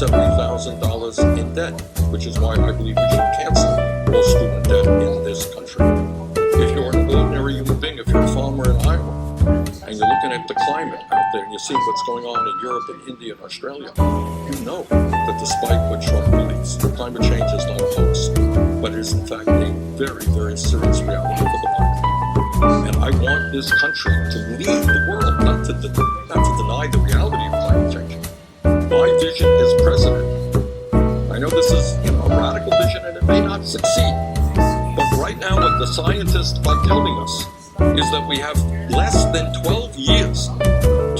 $70,000 in debt, which is why I believe we should cancel all student debt in this country. If you're an ordinary human being, if you're a farmer in Iowa, and you're looking at the climate out there, and you're seeing what's going on in Europe and India and Australia, you know that despite what Trump believes, climate change is not a hoax, but it is in fact a very, very serious reality for the planet. And I want this country to lead the world, not to deny the reality of climate change. My vision as president, I know this is a radical vision and it may not succeed, but right now what the scientists are telling us is that we have less than 12 years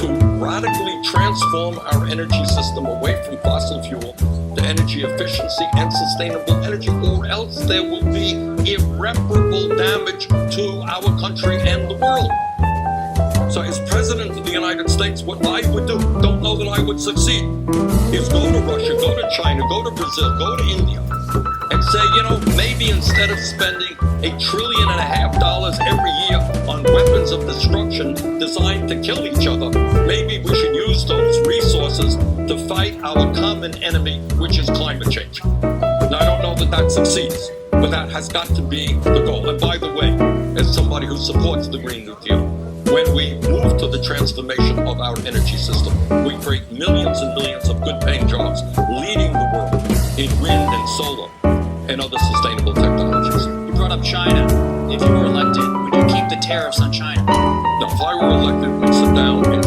to radically transform our energy system away from fossil fuel to energy efficiency and sustainable energy, or else there will be irreparable damage to our country and the world. So as President of the United States, what I would do, don't know that I would succeed, is go to Russia, go to China, go to Brazil, go to India, and say, maybe instead of spending $1.5 trillion every year on weapons of destruction designed to kill each other, maybe we should use those resources to fight our common enemy, which is climate change. Now, I don't know that that succeeds, but that has got to be the goal. And by the way, as somebody who supports the Green New Deal, when we move to the transformation of our energy system, we create millions and millions of good-paying jobs, leading the world in wind and solar and other sustainable technologies. You brought up China. If you were elected, would you keep the tariffs on China? Now, if I were elected, we'd sit down and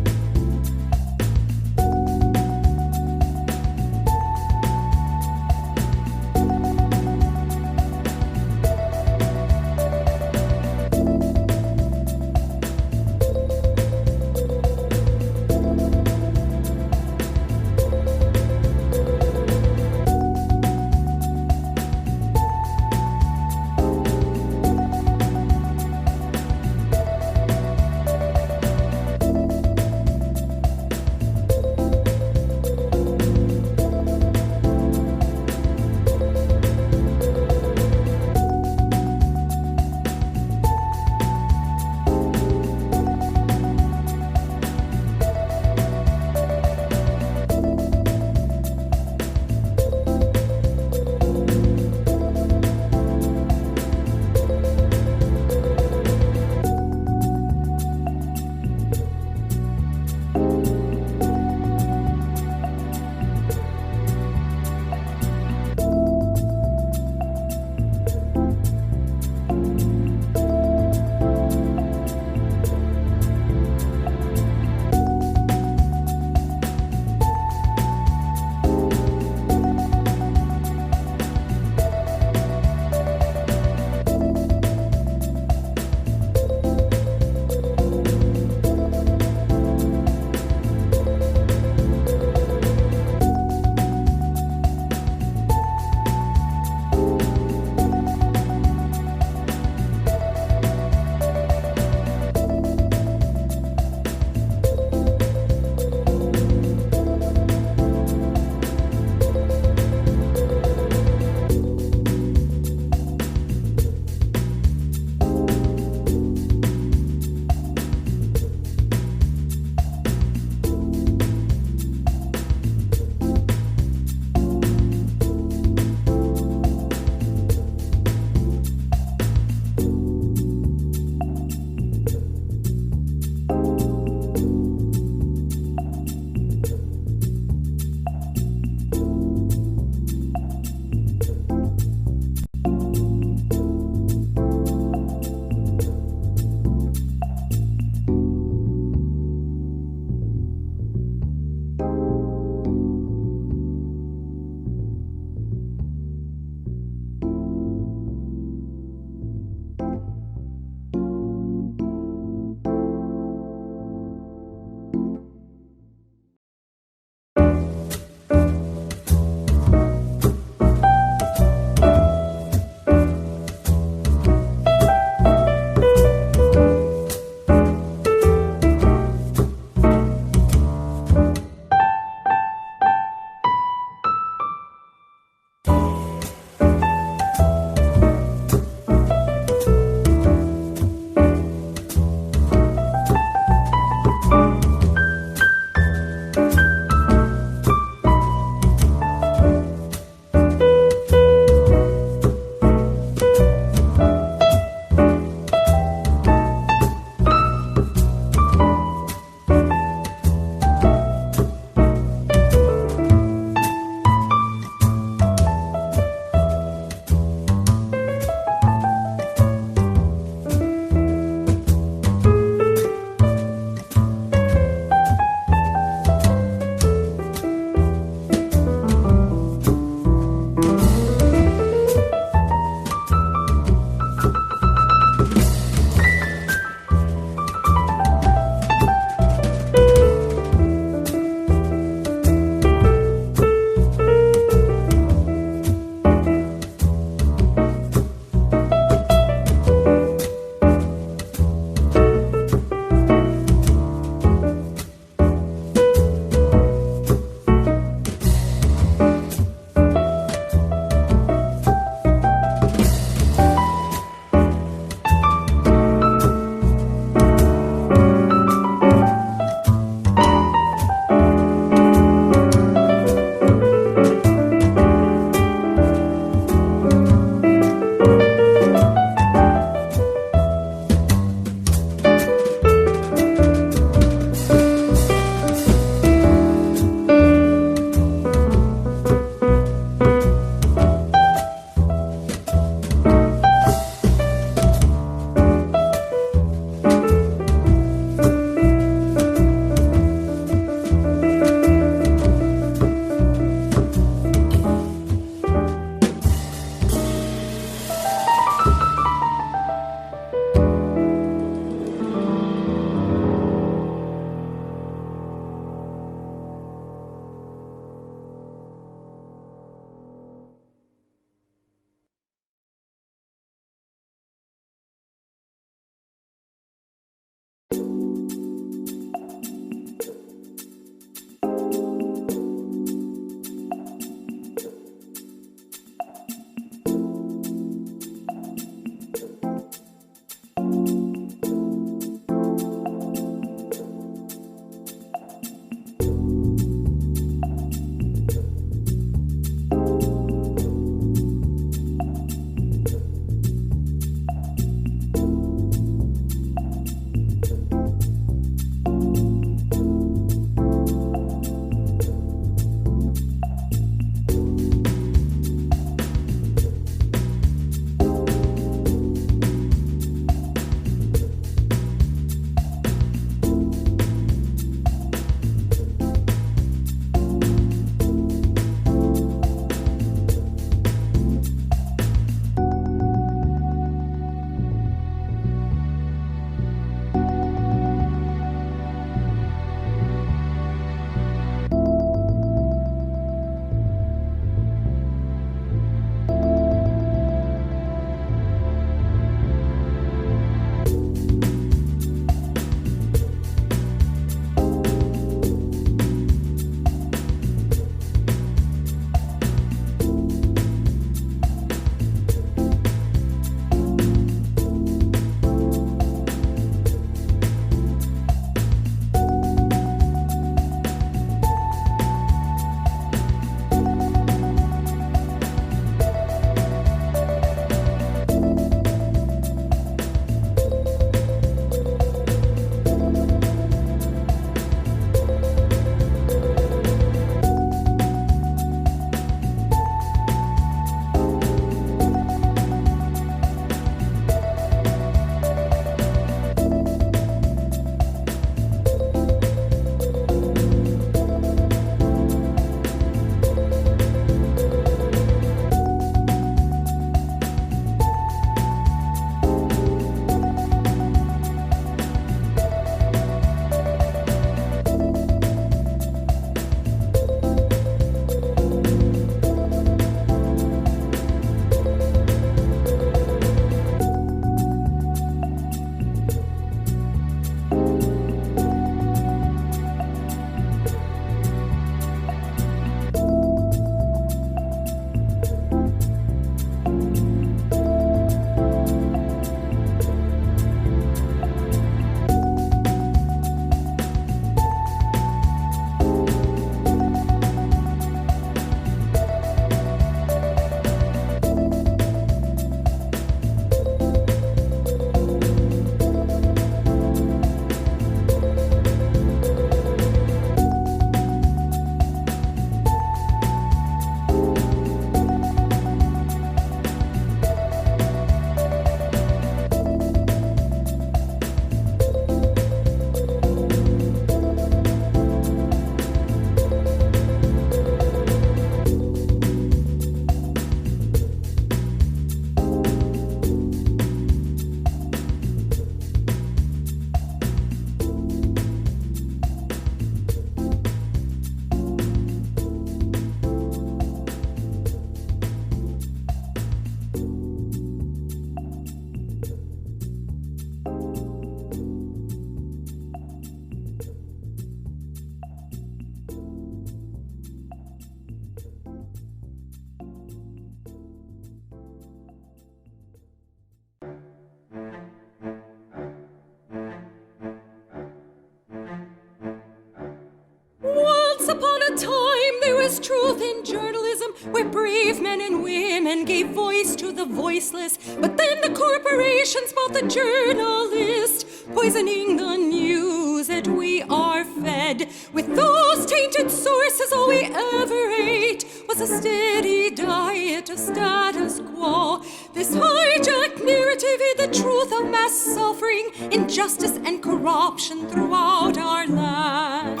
a time there was truth in journalism, where brave men and women gave voice to the voiceless. But then the corporations bought the journalist, poisoning the news that we are fed. With those tainted sources, all we ever ate was a steady diet of status quo. This hijacked narrative hid the truth of mass suffering, injustice, and corruption throughout our land.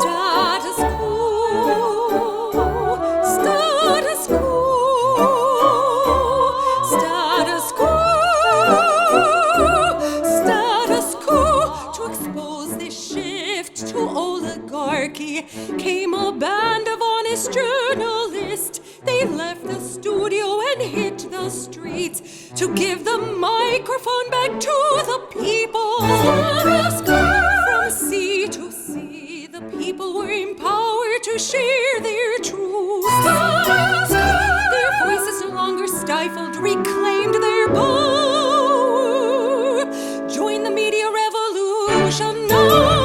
Status quo, status quo, status quo, status quo. To expose this shift to oligarchy came a band of honest journalists. They left the studio and hit the streets to give the microphone back to the people. From sea to sea, the people were empowered to share their truth. Their voices no longer stifled, reclaimed their power. Join the media revolution now.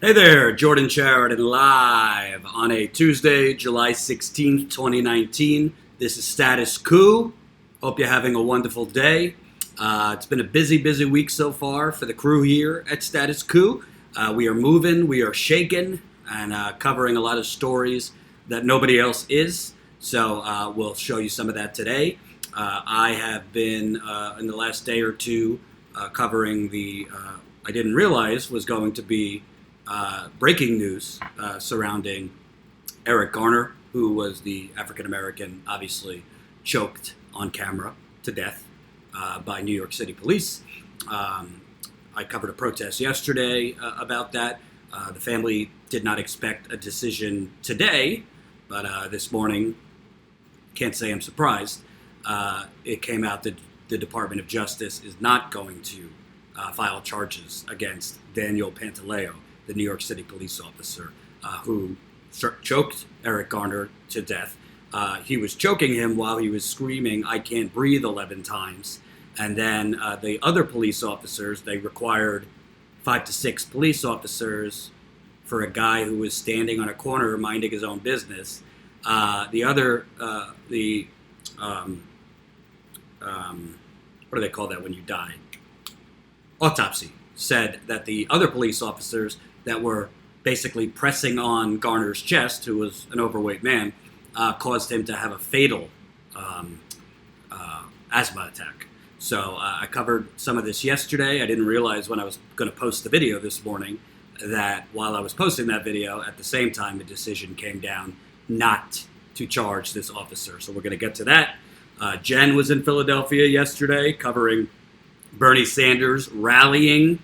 Hey there, Jordan Sheridan live on a Tuesday, July 16th, 2019. This is Status Quo. Hope you're having a wonderful day. It's been a busy week so far for the crew here at Status Quo. We are moving, we are shaking, and covering a lot of stories that nobody else is. So we'll show you some of that today. I have been, in the last day or two, covering the, I didn't realize was going to be breaking news surrounding Eric Garner, who was the African-American, obviously choked on camera to death by New York City police. I covered a protest yesterday about that. The family did not expect a decision today, but this morning, can't say I'm surprised, it came out that the Department of Justice is not going to file charges against Daniel Pantaleo, the New York City police officer who choked Eric Garner to death. He was choking him while he was screaming, "I can't breathe," 11 times. And then the other police officers, they required 5 to 6 police officers for a guy who was standing on a corner minding his own business. What do they call that when you die? Autopsy said that the other police officers that were basically pressing on Garner's chest, who was an overweight man, caused him to have a fatal asthma attack. So I covered some of this yesterday. I didn't realize when I was going to post the video this morning that while I was posting that video, at the same time, the decision came down not to charge this officer. So we're going to get to that. Jen was in Philadelphia yesterday covering Bernie Sanders rallying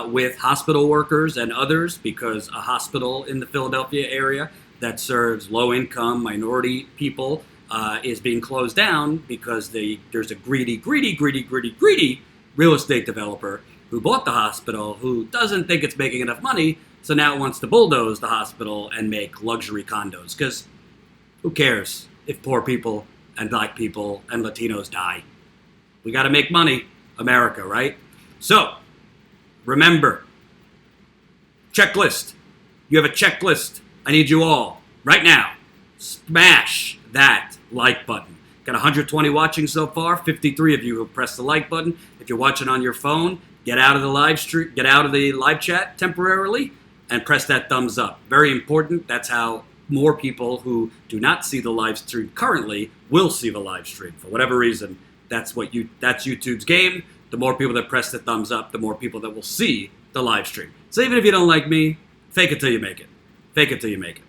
with hospital workers and others because a hospital in the Philadelphia area that serves low-income minority people is being closed down because there's a greedy real estate developer who bought the hospital who doesn't think it's making enough money, so now it wants to bulldoze the hospital and make luxury condos. Because who cares if poor people and black people and Latinos die? We got to make money, America, right? So, remember, checklist. You have a checklist. I need you all, right now, smash that like button. Got 120 watching so far, 53 of you have pressed the like button. If you're watching on your phone, get out of the live stream, get out of the live chat temporarily and press that thumbs up. Very important. That's how more people who do not see the live stream currently will see the live stream. For whatever reason, that's YouTube's game. The more people that press the thumbs up, the more people that will see the live stream. So even if you don't like me, fake it till you make it. Fake it till you make it.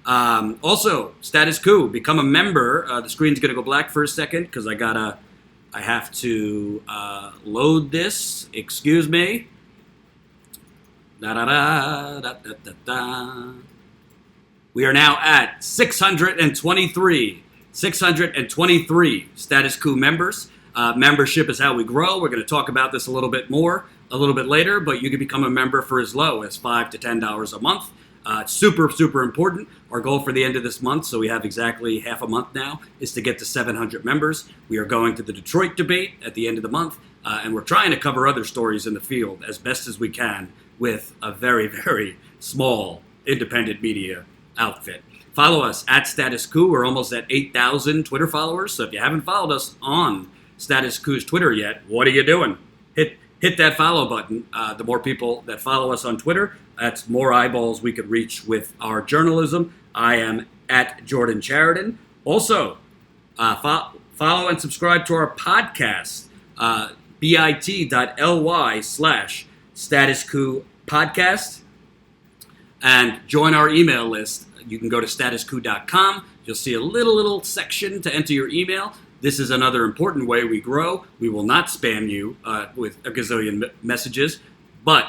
Also, Status Quo, become a member. The screen's going to go black for a second because I have to load this. Excuse me. We are now at 623 Status Quo members. Membership is how we grow. We're going to talk about this a little bit more a little bit later, but you can become a member for as low as $5 to $10 a month. Super, super important. Our goal for the end of this month, so we have exactly half a month now, is to get to 700 members. We are going to the Detroit debate at the end of the month, and we're trying to cover other stories in the field as best as we can with a very, very small independent media outfit. Follow us at Status Quo. We're almost at 8,000 Twitter followers, so if you haven't followed us on Status Quo's Twitter yet, what are you doing? Hit that follow button. The more people that follow us on Twitter, that's more eyeballs we could reach with our journalism. I am at Jordan Sheridan. Also, follow and subscribe to our podcast, bit.ly/Status Quo podcast, and join our email list. You can go to statusquo.com. You'll see a little section to enter your email. This is another important way we grow. We will not spam you with a gazillion messages, but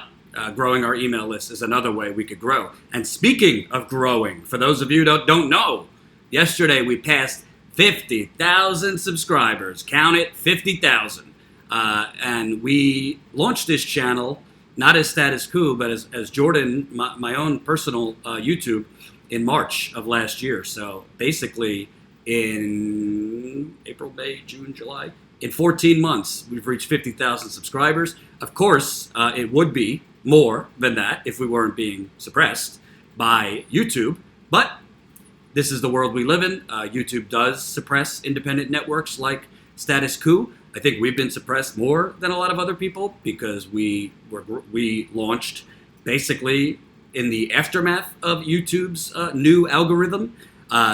growing our email list is another way we could grow. And speaking of growing, for those of you who don't know, yesterday we passed 50,000 subscribers. Count it, 50,000. And we launched this channel, not as Status Quo, but as Jordan, my own personal YouTube, in March of last year. So basically, in April, May, June, July, in 14 months, we've reached 50,000 subscribers. Of course, it would be more than that if we weren't being suppressed by YouTube, but this is the world we live in. YouTube does suppress independent networks like Status Quo. I think we've been suppressed more than a lot of other people because we launched basically in the aftermath of YouTube's new algorithm.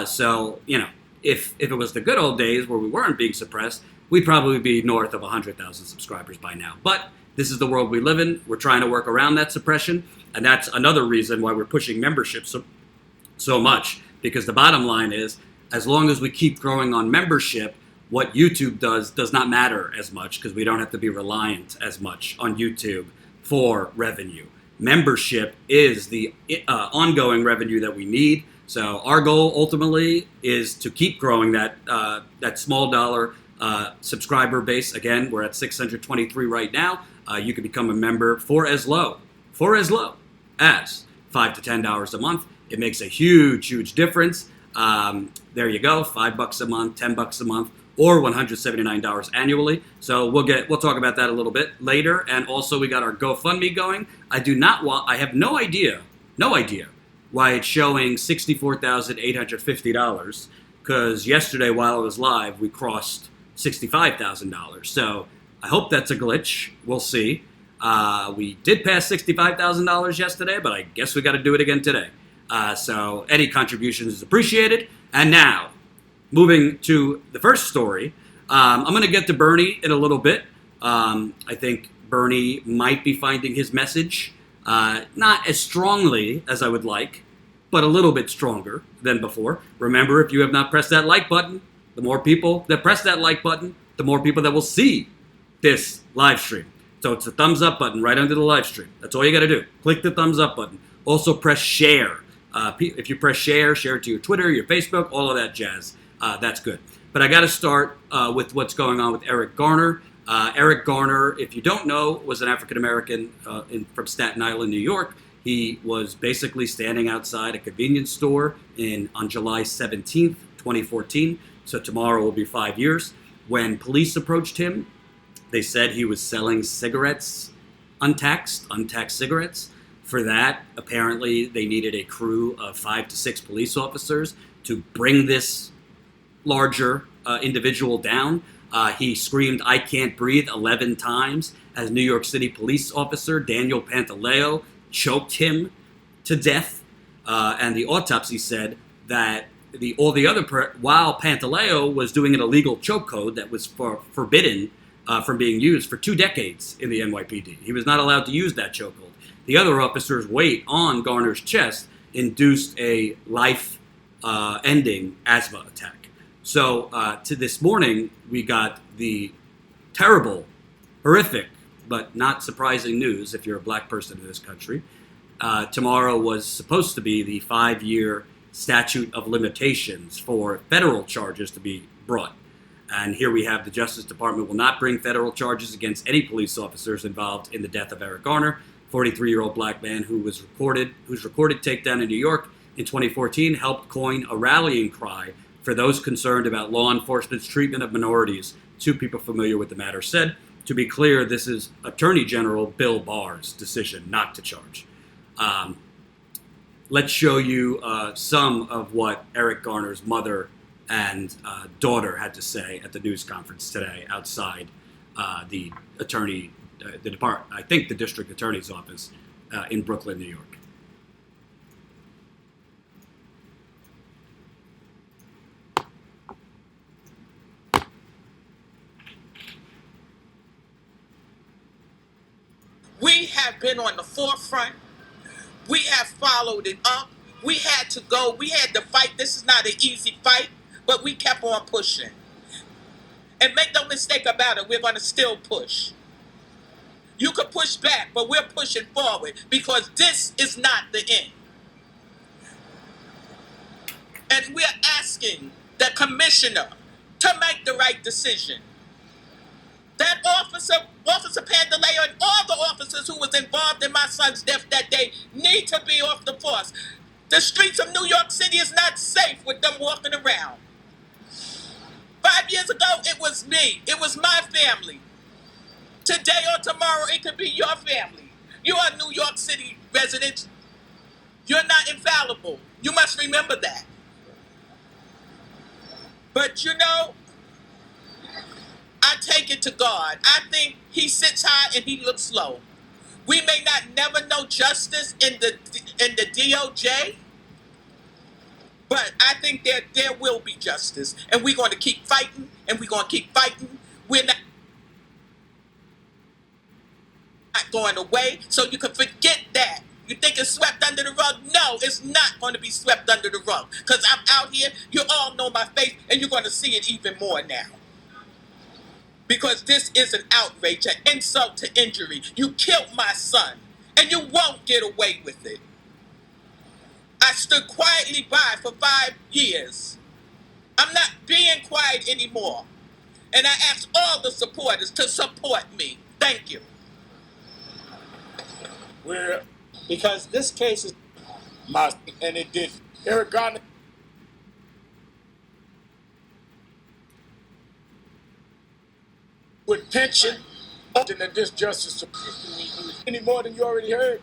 So, you know, if it was the good old days where we weren't being suppressed, we'd probably be north of 100,000 subscribers by now. But this is the world we live in. We're trying to work around that suppression, and that's another reason why we're pushing membership so much, because the bottom line is, as long as we keep growing on membership, what YouTube does not matter as much, because we don't have to be reliant as much on YouTube for revenue. Membership is the ongoing revenue that we need. So our goal ultimately is to keep growing that small dollar subscriber base. Again, we're at 623 right now. You can become a member for as low as $5 to $10 a month. It makes a huge difference. There you go, $5 a month, $10 a month, or $179 annually. So we'll talk about that a little bit later. And also we got our GoFundMe going. I have no idea why it's showing $64,850, because yesterday while it was live, we crossed $65,000. So I hope that's a glitch. We'll see. We did pass $65,000 yesterday, but I guess we got to do it again today. So any contributions is appreciated. And now, moving to the first story, I'm going to get to Bernie in a little bit. I think Bernie might be finding his message not as strongly as I would like, but a little bit stronger than before. Remember, if you have not pressed that like button, the more people that press that like button, the more people that will see this live stream. So it's the thumbs up button right under the live stream. That's all you got to do. Click the thumbs up button. Also press share. If you press share it to your Twitter, your Facebook, all of that jazz. That's good. But I got to start with what's going on with Eric Garner. Eric Garner, if you don't know, was an African-American from Staten Island, New York. He was basically standing outside a convenience store on July 17th, 2014. So tomorrow will be 5 years. When police approached him, they said he was selling cigarettes, untaxed cigarettes. For that, apparently, they needed a crew of 5 to 6 police officers to bring this larger individual down. He screamed, "I can't breathe," 11 times as New York City police officer Daniel Pantaleo choked him to death. And the autopsy said that while Pantaleo was doing an illegal chokehold that was forbidden from being used for 2 decades in the NYPD. He was not allowed to use that chokehold. The other officer's weight on Garner's chest induced a life-ending asthma attack. So to this morning, we got the terrible, horrific, but not surprising news if you're a black person in this country. Tomorrow was supposed to be the 5-year statute of limitations for federal charges to be brought. And here we have the Justice Department will not bring federal charges against any police officers involved in the death of Eric Garner 43-year-old black man whose recorded takedown in New York in 2014 helped coin a rallying cry for those concerned about law enforcement's treatment of minorities. Two people familiar with the matter said, to be clear, this is Attorney General Bill Barr's decision not to charge. Let's show you some of what Eric Garner's mother and daughter had to say at the news conference today outside the district attorney's office in Brooklyn, New York. We have been on the forefront. We have followed it up. We had to go. We had to fight. This is not an easy fight, but we kept on pushing. And make no mistake about it, we're going to still push. You could push back, but we're pushing forward because this is not the end. And we're asking the commissioner to make the right decision. That Officer Pantaleo, and all the officers who was involved in my son's death that day need to be off the force. The streets of New York City is not safe with them walking around. 5 years ago, it was me. It was my family. Today or tomorrow, it could be your family. You are New York City residents. You're not infallible. You must remember that. But I take it to God. I think he sits high and he looks low. We may not never know justice in the DOJ, but I think there will be justice. And we're going to keep fighting, and we're going to keep fighting. We're not going away, so you can forget that. You think it's swept under the rug? No, it's not going to be swept under the rug. Because I'm out here, you all know my face, and you're going to see it even more now. Because this is an outrage, an insult to injury. You killed my son, and you won't get away with it. I stood quietly by for 5 years. I'm not being quiet anymore. And I ask all the supporters to support me. Thank you. Because this case is and it did. Eric Garner. With pension, often that this justice any more than you already heard.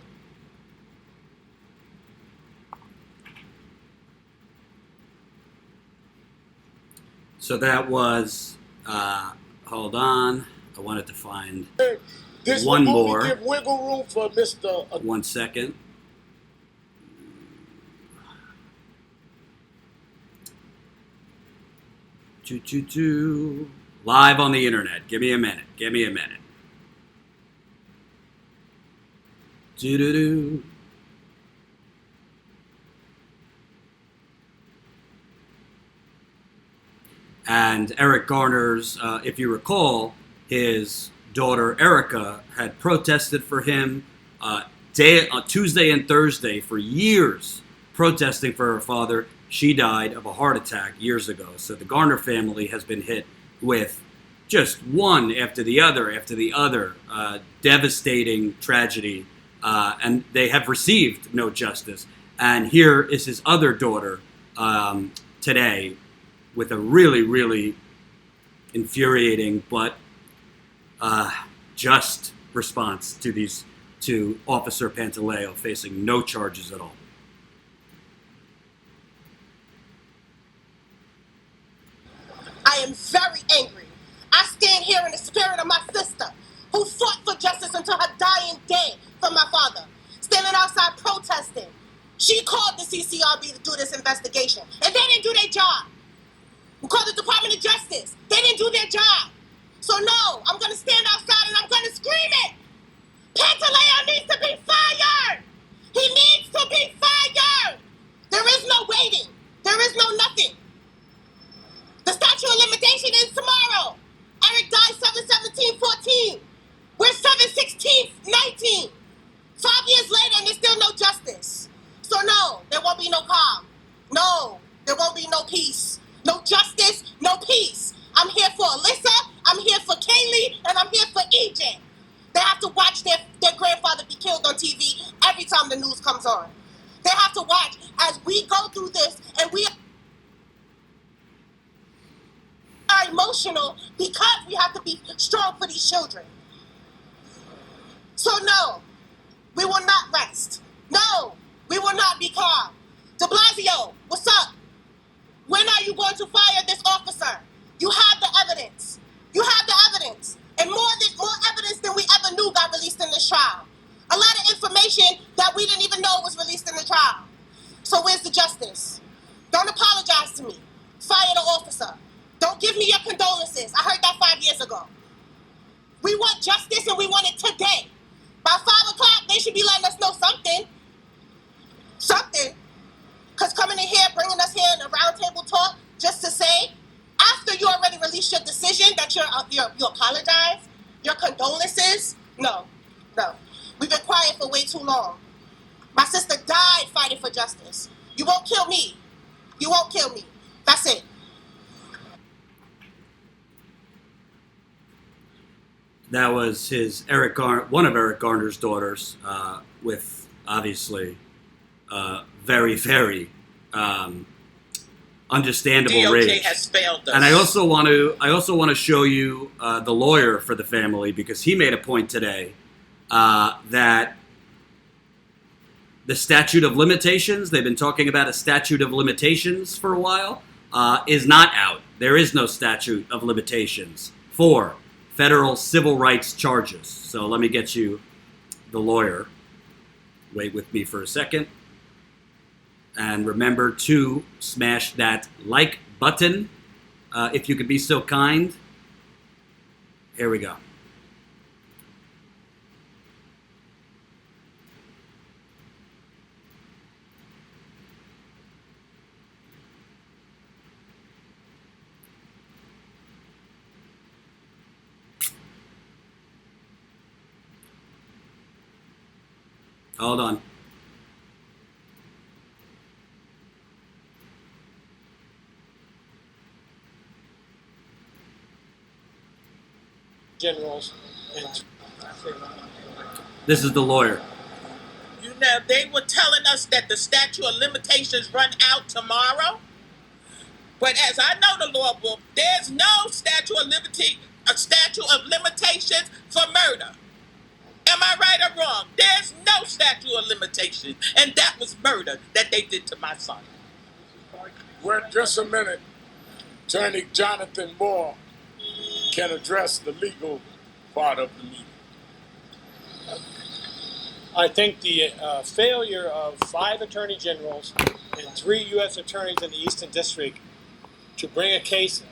So that was, hold on, I wanted to find This one will only more. give wiggle room for Mr. 1 second. Live on the internet. Give me a minute. Doo-doo-doo. And Eric Garner's, if you recall, his daughter Erica had protested for him on Tuesday and Thursday for years, protesting for her father. She died of a heart attack years ago. So the Garner family has been hit with just one after the other, devastating tragedy, and they have received no justice. And here is his other daughter today with a really, really infuriating but just response to Officer Pantaleo facing no charges at all. I am very angry. I stand here in the spirit of my sister who fought for justice until her dying day for my father, standing outside protesting. She called the CCRB to do this investigation, and they didn't do their job. We called the Department of Justice. They didn't do their job. So no, I'm going to stand outside and I'm going to scream it. Pantaleo needs to be fired. He needs to be fired. There is no waiting. There is no nothing. The statute of limitation is tomorrow. Eric died 7/17/14. We're 7/16/19. 5 years later and there's still no justice. So no, there won't be no calm. No, there won't be no peace. No justice, no peace. I'm here for Alyssa, I'm here for Kaylee, and I'm here for EJ. They have to watch their grandfather be killed on TV every time the news comes on. They have to watch as we go through this, and we are emotional because we have to be strong for these children. So no, we will not rest. No, we will not be calm. De Blasio, what's up? When are you going to fire this officer? You have the evidence. You have the evidence. And more evidence than we ever knew got released in this trial. A lot of information that we didn't even know was released in the trial. So where's the justice? Don't apologize to me. Fire the officer. Don't give me your condolences. I heard that 5 years ago. We want justice and we want it today. By 5 o'clock, they should be letting us know something. Something. Because coming in here, bringing us here in a roundtable talk just to say, after you already released your decision that you apologize, your condolences, no. We've been quiet for way too long. My sister died fighting for justice. You won't kill me. You won't kill me. That's it. That was one of Eric Garner's daughters, with obviously very, very understandable DOJ rage. has failed us. And I also want to show you the lawyer for the family, because he made a point today that the statute of limitations, they've been talking about a statute of limitations for a while, is not out. There is no statute of limitations for federal civil rights charges. So let me get you the lawyer. Wait with me for a second. And remember to smash that like button, if you could be so kind. Here we go. Hold on. Generals and This is the lawyer. You know, they were telling us that the statute of limitations run out tomorrow. But as I know the law book, there's no statute of limitations for murder. Am I right or wrong? There's no statute of limitations. And that was murder that they did to my son. Well, just a minute. Attorney Jonathan Moore can address the legal part of the meeting. I think the failure of 5 attorney generals and 3 U.S. attorneys in the Eastern District to bring a case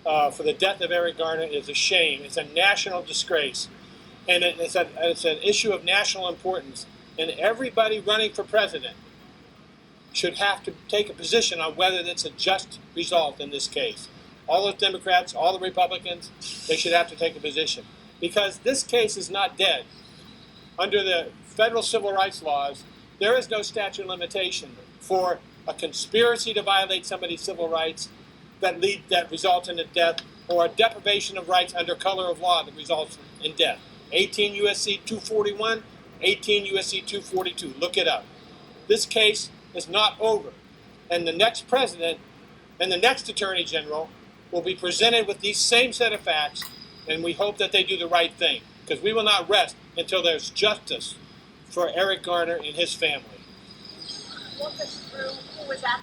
for the death of Eric Garner is a shame. It's a national disgrace. And it's an issue of national importance. And everybody running for president should have to take a position on whether it's a just result in this case. All the Democrats, all the Republicans, they should have to take a position. Because this case is not dead. Under the federal civil rights laws, there is no statute of limitation for a conspiracy to violate somebody's civil rights that results in a death, or a deprivation of rights under color of law that results in death. 18 U.S.C. 241, 18 U.S.C. 242. Look it up. This case is not over. And the next president and the next attorney general will be presented with these same set of facts, and we hope that they do the right thing, because we will not rest until there's justice for Eric Garner and his family. Walk us through who was that.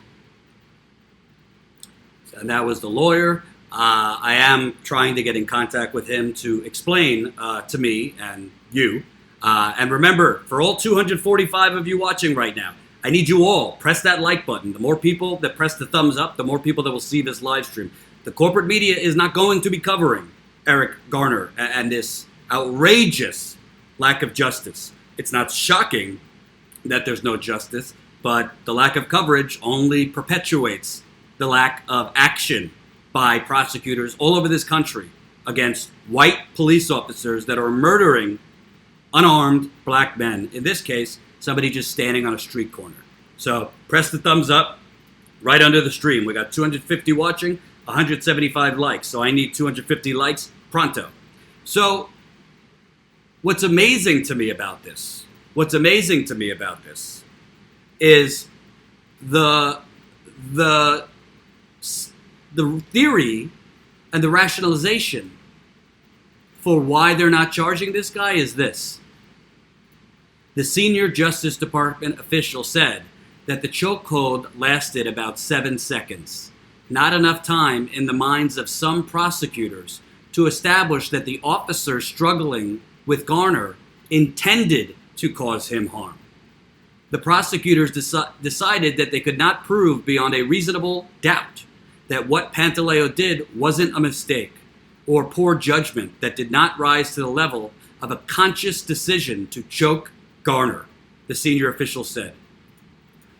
And that was the lawyer. I am trying to get in contact with him to explain to me and you. And remember, for all 245 of you watching right now, I need you all, press that like button. The more people that press the thumbs up, the more people that will see this live stream. The corporate media is not going to be covering Eric Garner and this outrageous lack of justice. It's not shocking that there's no justice, but the lack of coverage only perpetuates the lack of action by prosecutors all over this country against white police officers that are murdering unarmed black men. In this case, somebody just standing on a street corner. So press the thumbs up right under the stream. We got 250 watching, 175 likes. So I need 250 likes pronto. So what's amazing to me about this is the theory and the rationalization for why they're not charging this guy is this. The senior Justice Department official said that the chokehold lasted about 7 seconds. Not enough time in the minds of some prosecutors to establish that the officer struggling with Garner intended to cause him harm. The prosecutors decided that they could not prove beyond a reasonable doubt that what Pantaleo did wasn't a mistake or poor judgment that did not rise to the level of a conscious decision to choke Garner, the senior official said.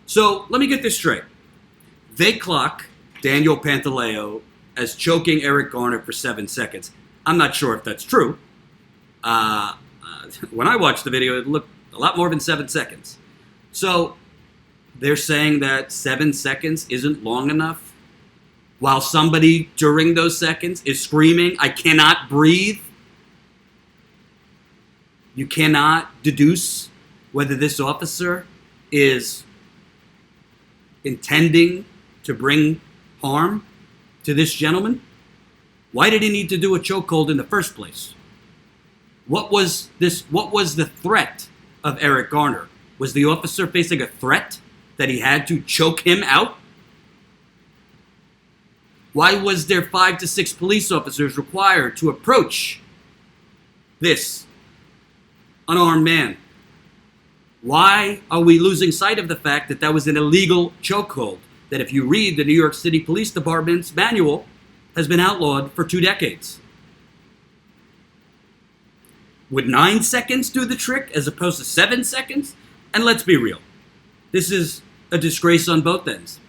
So let me get this straight. They clock Daniel Pantaleo as choking Eric Garner for 7 seconds. I'm not sure if that's true. When I watched the video, it looked a lot more than 7 seconds. So they're saying that 7 seconds isn't long enough, while somebody during those seconds is screaming, "I cannot breathe." You cannot deduce whether this officer is intending to bring harm to this gentleman. Why did he need to do a chokehold in the first place? What was the threat of Eric Garner? Was the officer facing a threat that he had to choke him out? Why was there 5 to 6 police officers required to approach this unarmed man? Why are we losing sight of the fact that that was an illegal chokehold? That if you read the New York City Police Department's manual, has been outlawed for 2 decades. Would 9 seconds do the trick as opposed to 7 seconds? And let's be real. This is a disgrace on both ends.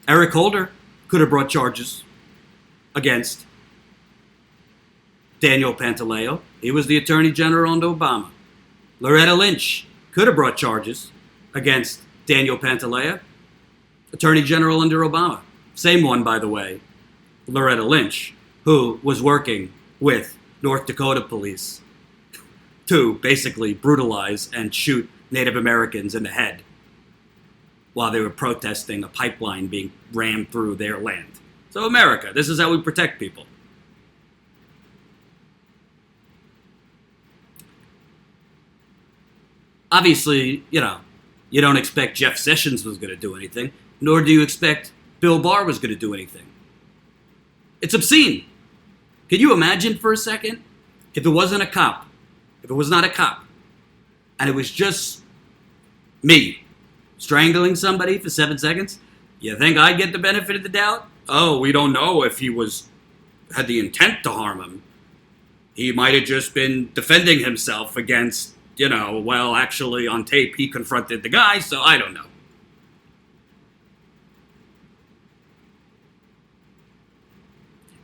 Eric Holder could have brought charges against Daniel Pantaleo. He was the Attorney General under Obama. Loretta Lynch could have brought charges against Daniel Pantaleo, Attorney General under Obama. Same one, by the way, Loretta Lynch, who was working with North Dakota police to basically brutalize and shoot Native Americans in the head while they were protesting a pipeline being rammed through their land. So America, this is how we protect people. Obviously, you don't expect Jeff Sessions was going to do anything, nor do you expect Bill Barr was going to do anything. It's obscene. Can you imagine for a second if it wasn't a cop, if it was not a cop, and it was just me strangling somebody for 7 seconds? You think I'd get the benefit of the doubt? Oh, we don't know if he had the intent to harm him. He might have just been defending himself against, actually on tape he confronted the guy, so I don't know.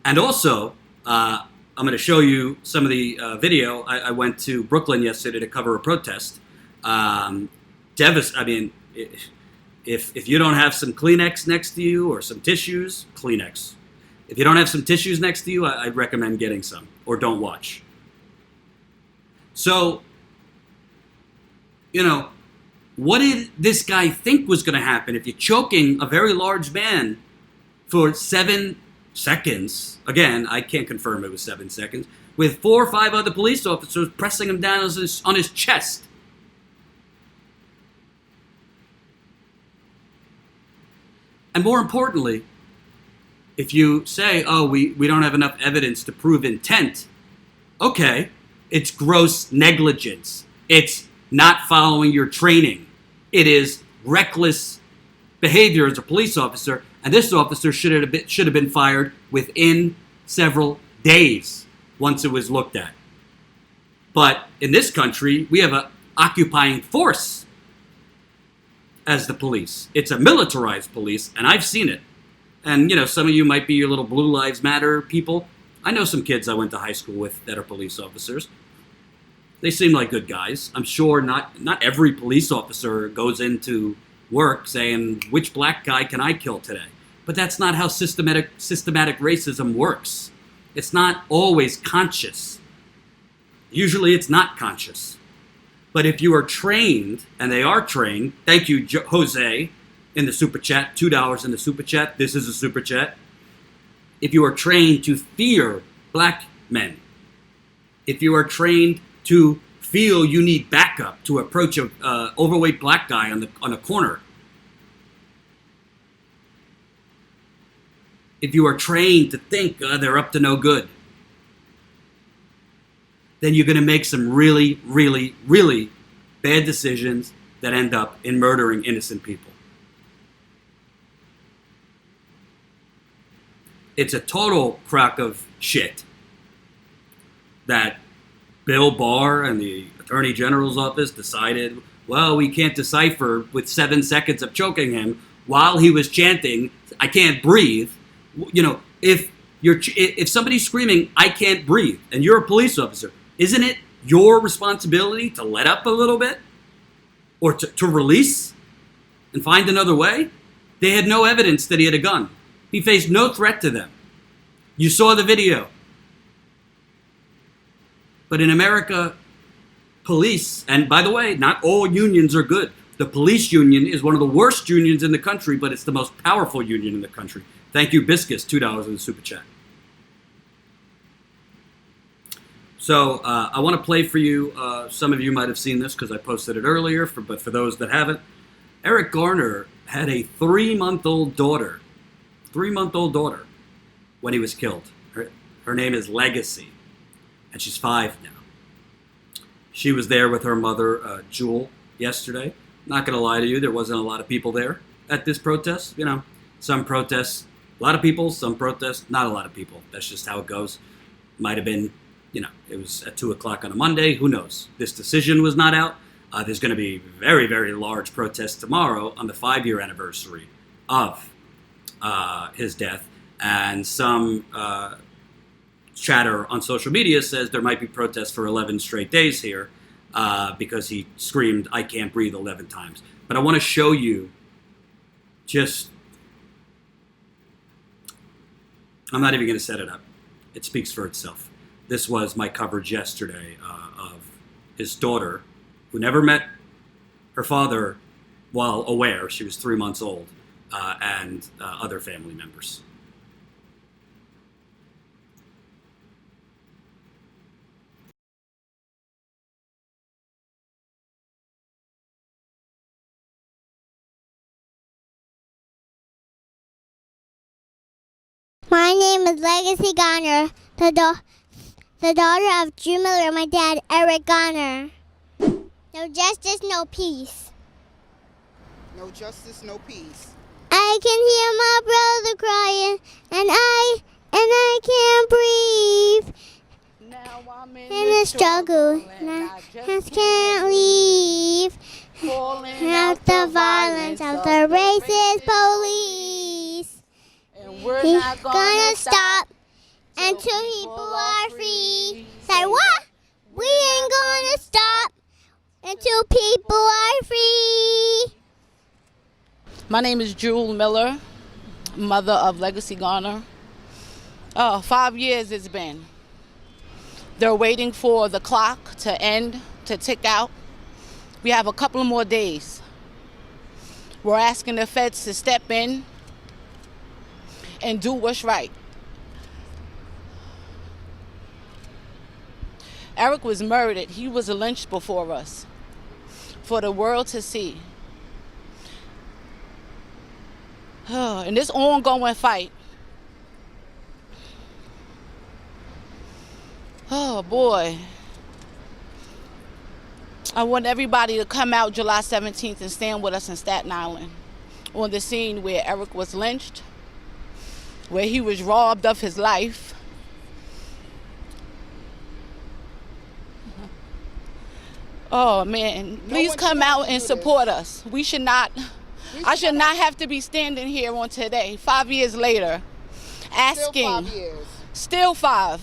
And also, I'm going to show you some of the video. I went to Brooklyn yesterday to cover a protest. If you don't have some Kleenex next to you or some tissues, Kleenex. If you don't have some tissues next to you, I'd recommend getting some, or don't watch. So, what did this guy think was going to happen if you're choking a very large man for 7 seconds? Again, I can't confirm it was 7 seconds, with 4 or 5 other police officers pressing him down on his chest. And more importantly, if you say, we don't have enough evidence to prove intent, okay, it's gross negligence. It's not following your training. It is reckless behavior as a police officer, and this officer should have been fired within several days once it was looked at. But in this country, we have an occupying force as the police. It's a militarized police, and I've seen it. And, some of you might be your little Blue Lives Matter people. I know some kids I went to high school with that are police officers. They seem like good guys. I'm sure not every police officer goes into work saying, which black guy can I kill today? But that's not how systematic racism works. It's not always conscious. Usually it's not conscious. But if you are trained, and they are trained, thank you, Jose, in the super chat, $2 in the super chat. This is a super chat. If you are trained to fear black men, if you are trained to feel you need backup to approach a overweight black guy on a corner, if you are trained to think they're up to no good, then you're going to make some really, really, really bad decisions that end up in murdering innocent people. It's a total crock of shit that Bill Barr and the Attorney General's office decided, well, we can't decipher with 7 seconds of choking him while he was chanting, I can't breathe. You know, if somebody's screaming, I can't breathe, and you're a police officer, isn't it your responsibility to let up a little bit? Or to release and find another way? They had no evidence that he had a gun. He faced no threat to them. You saw the video. But in America, police, and by the way, not all unions are good. The police union is one of the worst unions in the country, but it's the most powerful union in the country. Thank you, Biscus, $2 in the super chat. So I want to play for you. Some of you might have seen this because I posted it earlier, but for those that haven't, Eric Garner had a 3-month-old daughter. 3-month-old daughter when he was killed. Her name is Legacy, and she's 5 now. She was there with her mother, Jewel, yesterday. Not going to lie to you, there wasn't a lot of people there at this protest. You know, some protests, a lot of people, some protests, not a lot of people. That's just how it goes. Might have been, you know, it was at 2 o'clock on a Monday. Who knows? This decision was not out. There's going to be very, very large protests tomorrow on the 5-year anniversary of his death. And some chatter on social media says there might be protests for 11 straight days here because he screamed, I can't breathe 11 times. But I want to show you just, I'm not even going to set it up. It speaks for itself. This was my coverage yesterday of his daughter, who never met her father while aware. She was 3 months old, and other family members. My name is Legacy Garner, the daughter of Drew Miller and my dad, Eric Garner. No justice, no peace. No justice, no peace. I can hear my brother crying, and I can't breathe. Now I'm In a struggle, and I just can't leave. Out the violence of the racist police. And we're He's not gonna stop until people are free. Say what? We ain't gonna stop until people are free. My name is Drew Miller, mother of Legacy Garner. 5 years it's been. They're waiting for the clock to end, to tick out. We have a couple more days. We're asking the feds to step in and do what's right. Eric was murdered. He was lynched before us for the world to see. In this ongoing fight, oh boy, I want everybody to come out July 17th and stand with us in Staten Island on the scene where Eric was lynched, where he was robbed of his life. Oh man, please come out and support us. I should not have to be standing here on today, 5 years later, asking. Still 5.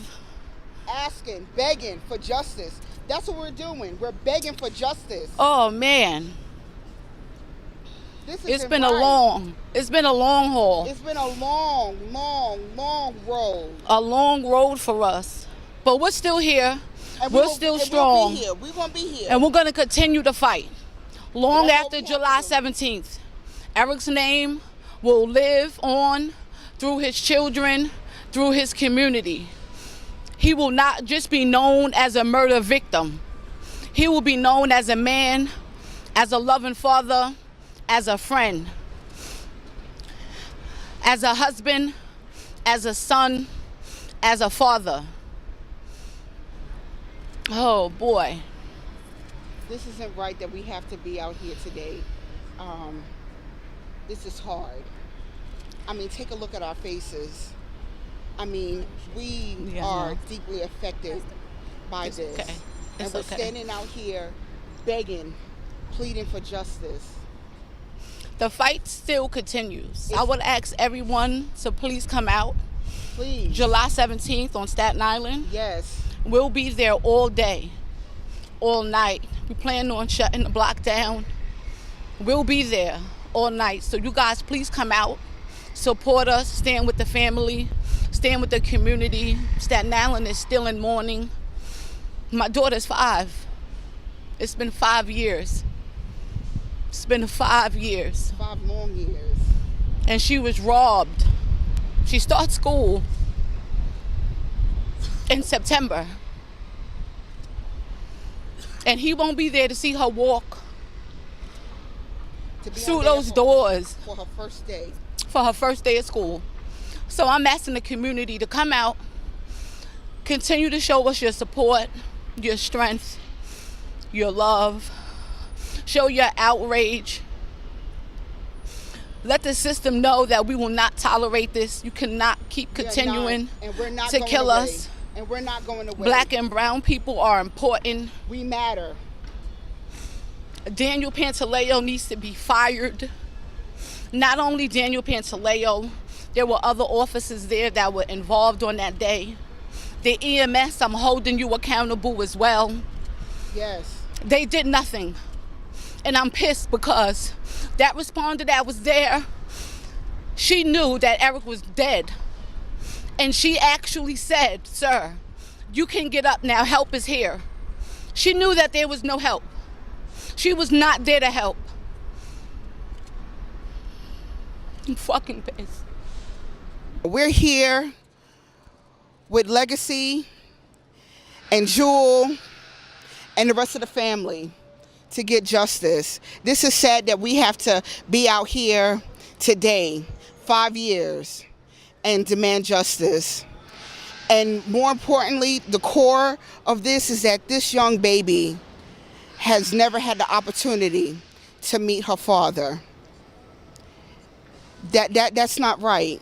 Asking, begging for justice. That's what we're doing. We're begging for justice. Oh man. It's been a long haul. It's been a long road. A long road for us. But we're still here. And We're still strong. We're going to be here. And we're going to continue to fight. Long That's after what we July have to do. 17th, Eric's name will live on through his children, through his community. He will not just be known as a murder victim. He will be known as a man, as a loving father, as a friend, as a husband, as a son, as a father. Oh boy. This isn't right that we have to be out here today. This is hard. I mean, take a look at our faces. I mean, we are deeply affected by this. Okay. And we're standing out here begging, pleading for justice. The fight still continues. I would ask everyone to please come out. Please. July 17th on Staten Island. Yes. We'll be there all day, all night. We plan on shutting the block down. We'll be there all night. So you guys please come out, support us, stand with the family, stand with the community. Staten Island is still in mourning. My daughter's 5. It's been 5 years. It's been 5 years. 5 long years. And she was robbed. She starts school in September. And he won't be there to see her walk through those doors for her first day. For her first day of school. So I'm asking the community to come out, continue to show us your support, your strength, your love, show your outrage. Let the system know that we will not tolerate this. You cannot keep continuing to kill us. And we're not going away. Black and brown people are important. We matter. Daniel Pantaleo needs to be fired. Not only Daniel Pantaleo, there were other officers there that were involved on that day. The EMS, I'm holding you accountable as well. Yes. They did nothing. And I'm pissed because that responder that was there, she knew that Eric was dead. And she actually said, "Sir, you can get up now, help is here." She knew that there was no help. She was not there to help. I'm fucking pissed. We're here with Legacy and Jewel and the rest of the family to get justice. This is sad that we have to be out here today, 5 years, and demand justice. And more importantly, the core of this is that this young baby has never had the opportunity to meet her father. That's not right.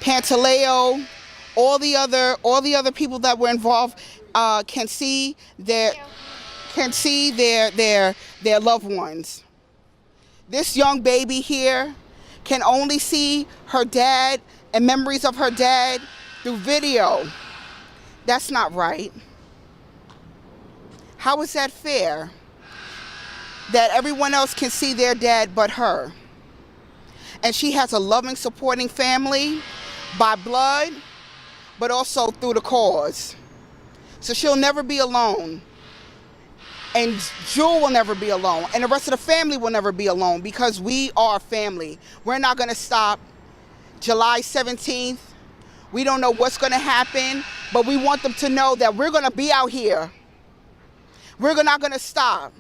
Pantaleo, all the other people that were involved can see their loved ones. This young baby here can only see her dad and memories of her dad through video. That's not right. How is that fair? That everyone else can see their dad but her. And she has a loving, supporting family by blood, but also through the cause. So she'll never be alone. And Jewel will never be alone. And the rest of the family will never be alone because we are family. We're not going to stop. July 17th, we don't know what's going to happen, but we want them to know that we're going to be out here. We're not going to stop.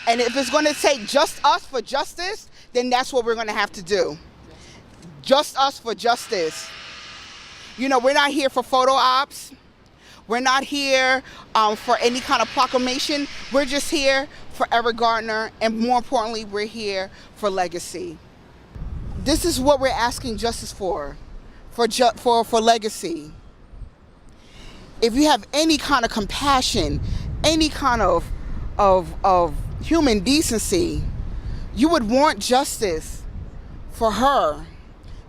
And if it's going to take just us for justice, then that's what we're going to have to do. Just us for justice. You know, we're not here for photo ops. We're not here for any kind of proclamation. We're just here for Eric Garner, and more importantly, we're here for Legacy. This is what we're asking justice for Legacy. If you have any kind of compassion, any kind of human decency, you would want justice for her,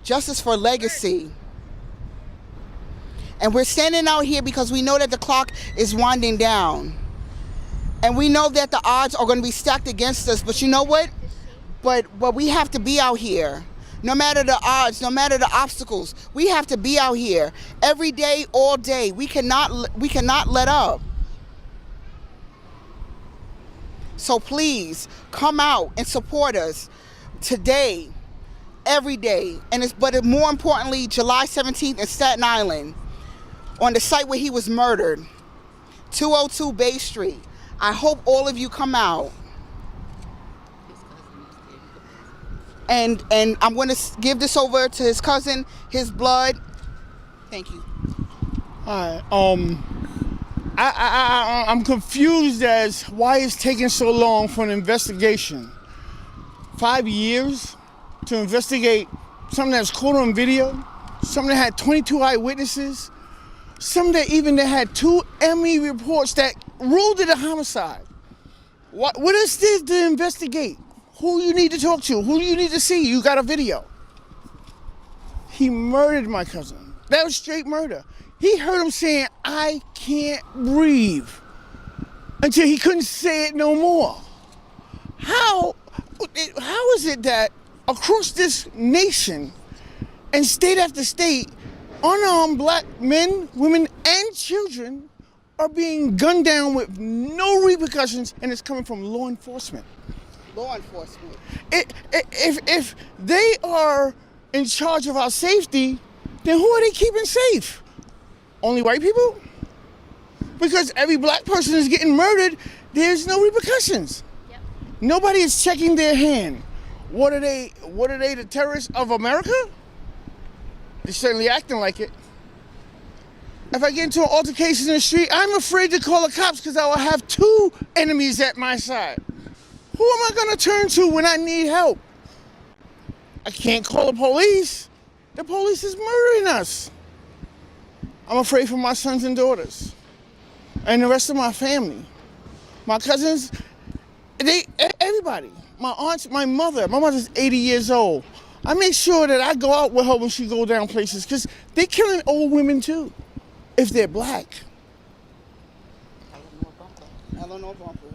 justice for Legacy. And we're standing out here because we know that the clock is winding down. And we know that the odds are going to be stacked against us. But you know what? But we have to be out here. No matter the odds, no matter the obstacles, we have to be out here every day, all day. We cannot let up. So please come out and support us today, every day. But more importantly, July 17th in Staten Island, on the site where he was murdered, 202 Bay Street. I hope all of you come out. And I'm going to give this over to his cousin, his blood. Thank you. All right. I'm confused as why it's taking so long for an investigation. 5 years to investigate something that's caught on video, something that had 22 eyewitnesses, something that had 2 Emmy reports that ruled it a homicide. What is this to investigate? Who you need to talk to? Who you need to see? You got a video. He murdered my cousin. That was straight murder. He heard him saying, "I can't breathe," until he couldn't say it no more. How is it that across this nation and state after state, unarmed black men, women, and children are being gunned down with no repercussions, and it's coming from law enforcement? Law enforcement. If they are in charge of our safety, then who are they keeping safe? Only white people? Because every black person is getting murdered, there's no repercussions. Yep. Nobody is checking their hand. What are they, the terrorists of America? They're certainly acting like it. If I get into an altercation in the street, I'm afraid to call the cops because I will have 2 enemies at my side. Who am I going to turn to when I need help? I can't call the police. The police is murdering us. I'm afraid for my sons and daughters and the rest of my family. My cousins, everybody. My aunts, my mother's 80 years old. I make sure that I go out with her when she go down places because they're killing old women too, if they're black. Eleanor Bumpers.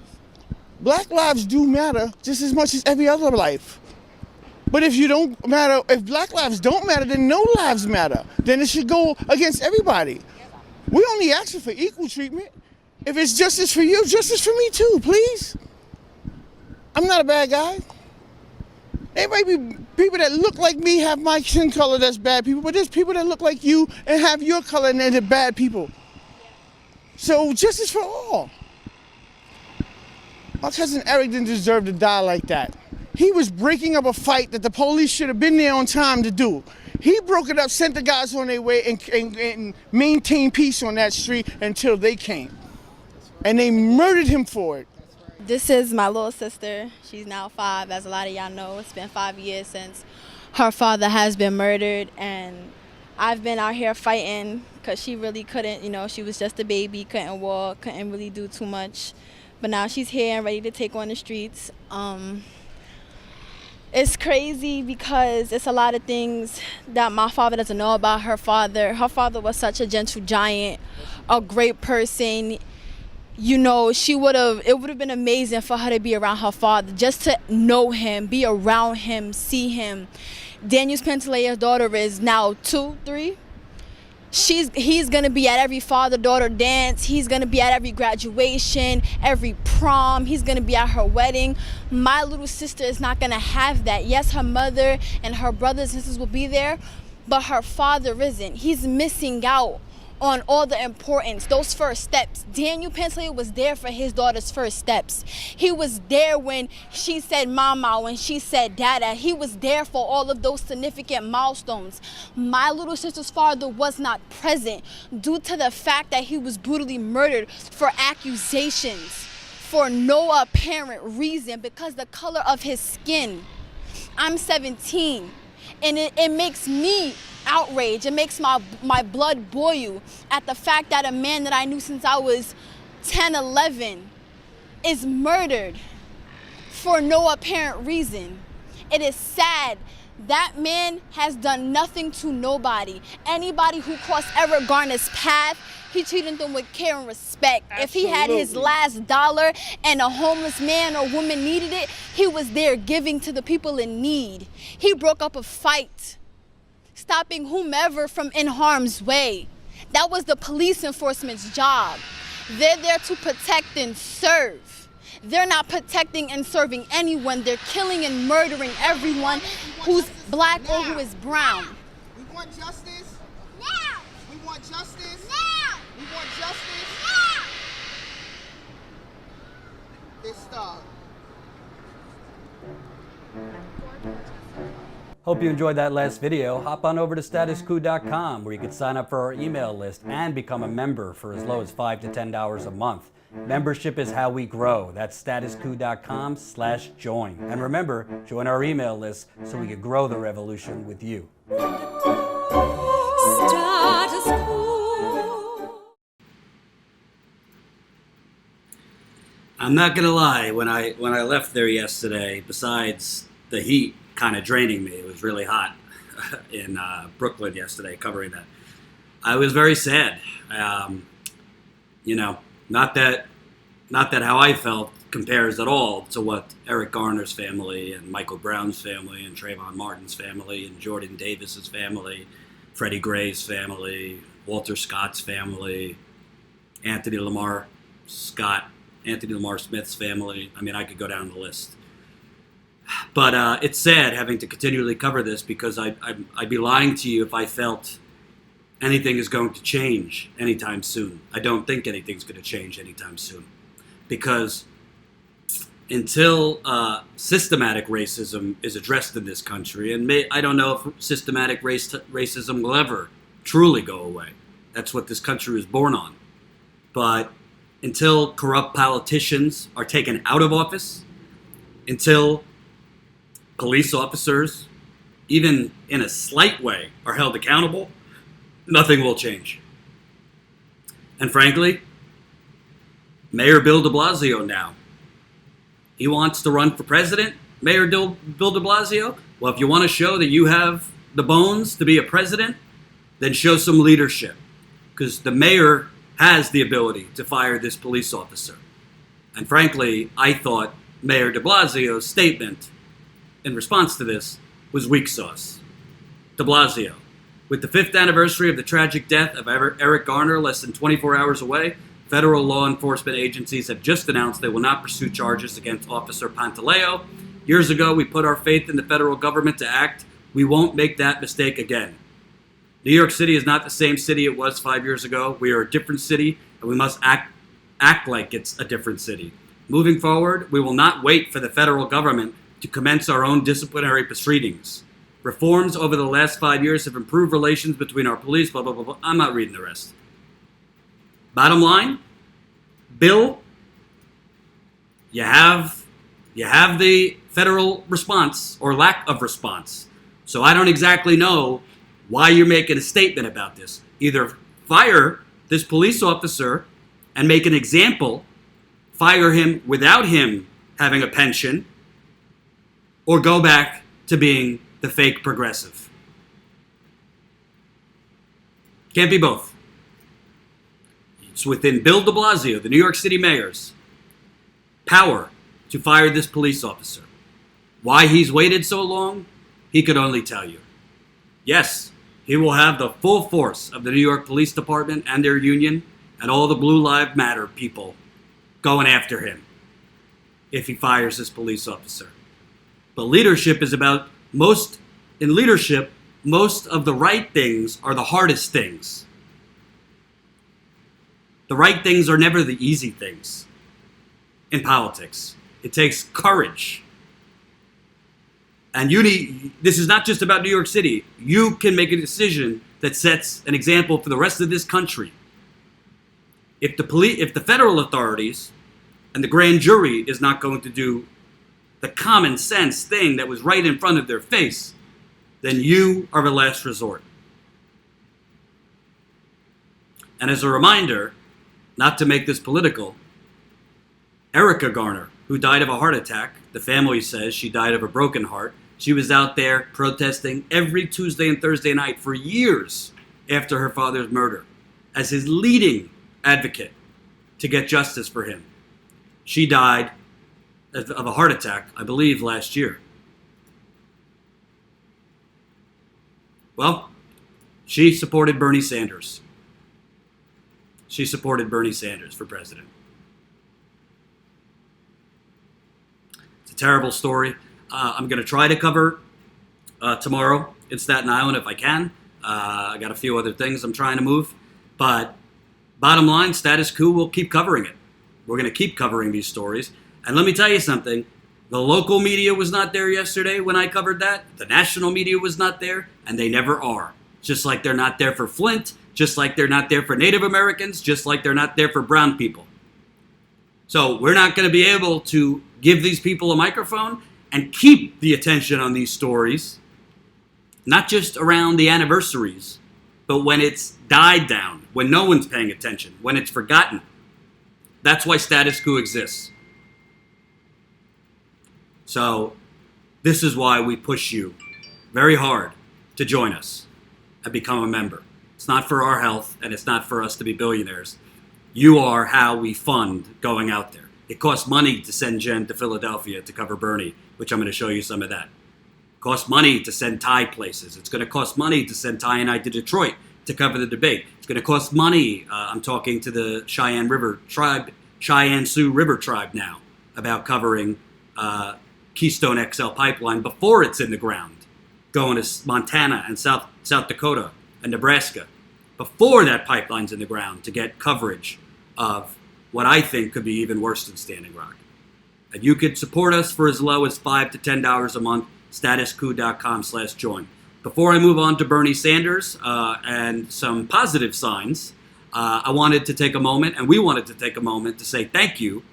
Black lives do matter just as much as every other life. But if black lives don't matter, then no lives matter. Then it should go against everybody. We only asking for equal treatment. If it's justice for you, justice for me too, please. I'm not a bad guy. There might be people that look like me, have my skin color, that's bad people, but there's people that look like you and have your color and they're bad people. So justice for all. My cousin Eric didn't deserve to die like that. He was breaking up a fight that the police should have been there on time to do. He broke it up, sent the guys on their way, and maintained peace on that street until they came. And they murdered him for it. This is my little sister. She's now 5, as a lot of y'all know. It's been 5 years since her father has been murdered, and I've been out here fighting because she really couldn't, she was just a baby, couldn't walk, couldn't really do too much. But now she's here and ready to take on the streets. It's crazy because it's a lot of things that my father doesn't know about her father. Her father was such a gentle giant, a great person. It would have been amazing for her to be around her father, just to know him, be around him, see him. Daniel Pantalea's daughter is now 2, 3. He's gonna be at every father-daughter dance. He's gonna be at every graduation, every prom. He's gonna be at her wedding. My little sister is not gonna have that. Yes, her mother and her brothers and sisters will be there, but her father isn't. He's missing out on all the importance, those first steps. Daniel Pensley was there for his daughter's first steps. He was there when she said mama, when she said dada. He was there for all of those significant milestones. My little sister's father was not present due to the fact that he was brutally murdered for accusations for no apparent reason because the color of his skin. I'm 17, and it makes me outraged. It makes my blood boil at the fact that a man that I knew since I was 10, 11 is murdered for no apparent reason. It is sad. That man has done nothing to nobody. Anybody who crossed Eric Garner's path, he treated them with care and respect. Absolutely. If he had his last dollar and a homeless man or woman needed it, he was there giving to the people in need. He broke up a fight, stopping whomever from in harm's way. That was the police enforcement's job. They're there to protect and serve. They're not protecting and serving anyone. They're killing and murdering everyone who's black or who is brown. We want justice. Now! We want justice. Now! We want justice. Now! This stuff. Hope you enjoyed that last video. Hop on over to statusquo.com where you can sign up for our email list and become a member for as low as $5 to $10 a month. Membership is how we grow. That's statusquo.com/join. And remember, join our email list so we can grow the revolution with you. Status quo. I'm not gonna lie, when I left there yesterday, besides the heat kind of draining me, it was really hot in Brooklyn yesterday covering that, I was very sad. Not that how I felt compares at all to what Eric Garner's family and Michael Brown's family and Trayvon Martin's family and Jordan Davis's family, Freddie Gray's family, Walter Scott's family, Anthony Lamar Smith's family. I mean, I could go down the list. But it's sad having to continually cover this because I'd be lying to you if I felt anything is going to change anytime soon. I don't think anything's going to change anytime soon. Because until systematic racism is addressed in this country, and I don't know if systematic racism will ever truly go away. That's what this country was born on. But until corrupt politicians are taken out of office, until police officers, even in a slight way, are held accountable, nothing will change. And frankly, Mayor Bill de Blasio now, he wants to run for president. Mayor Bill de Blasio, well, if you want to show that you have the bones to be a president, then show some leadership. Because the mayor has the ability to fire this police officer. And frankly, I thought Mayor de Blasio's statement in response to this was weak sauce. De Blasio, with the 5th anniversary of the tragic death of Eric Garner less than 24 hours away, federal law enforcement agencies have just announced they will not pursue charges against Officer Pantaleo. Years ago, we put our faith in the federal government to act. We won't make that mistake again. New York City is not the same city it was 5 years ago. We are a different city, and we must act like it's a different city. Moving forward, we will not wait for the federal government to commence our own disciplinary proceedings. Reforms over the last 5 years have improved relations between our police, blah, blah, blah, blah. I'm not reading the rest. Bottom line, Bill, you have the federal response or lack of response. So I don't exactly know why you're making a statement about this. Either fire this police officer and make an example, fire him without him having a pension, or go back to being the fake progressive. Can't be both. It's within Bill de Blasio, the New York City mayor's power to fire this police officer. Why he's waited so long, he could only tell you. Yes, he will have the full force of the New York Police Department and their union and all the Blue Lives Matter people going after him if he fires this police officer. But leadership is about most of the right things are the hardest things. The right things are never the easy things in politics. It takes courage. And this is not just about New York City. You can make a decision that sets an example for the rest of this country. If the federal authorities and the grand jury is not going to do the common sense thing that was right in front of their face, then you are the last resort. And as a reminder, not to make this political, Erica Garner, who died of a heart attack, the family says she died of a broken heart. She was out there protesting every Tuesday and Thursday night for years after her father's murder as his leading advocate to get justice for him. She died of a heart attack, I believe, last year. Well, she supported Bernie Sanders. She supported Bernie Sanders for president. It's a terrible story. I'm going to try to cover tomorrow in Staten Island if I can. I got a few other things I'm trying to move. But bottom line, status quo, we'll keep covering it. We're going to keep covering these stories. And let me tell you something. The local media was not there yesterday when I covered that. The national media was not there, and they never are. Just like they're not there for Flint, just like they're not there for Native Americans, just like they're not there for brown people. So we're not going to be able to give these people a microphone and keep the attention on these stories, not just around the anniversaries, but when it's died down, when no one's paying attention, when it's forgotten. That's why status quo exists. So this is why we push you very hard to join us and become a member. It's not for our health, and it's not for us to be billionaires. You are how we fund going out there. It costs money to send Jen to Philadelphia to cover Bernie, which I'm going to show you some of that. It costs money to send Ty places. It's going to cost money to send Ty and I to Detroit to cover the debate. It's going to cost money. I'm talking to the Cheyenne Sioux River Tribe now about covering Keystone XL pipeline before it's in the ground, going to Montana and South Dakota and Nebraska, before that pipeline's in the ground, to get coverage of what I think could be even worse than Standing Rock. And you could support us for as low as $5 to $10 a month, statusquo.com/join. Before I move on to Bernie Sanders and some positive signs, I wanted to take a moment, and we wanted to take a moment to say thank you.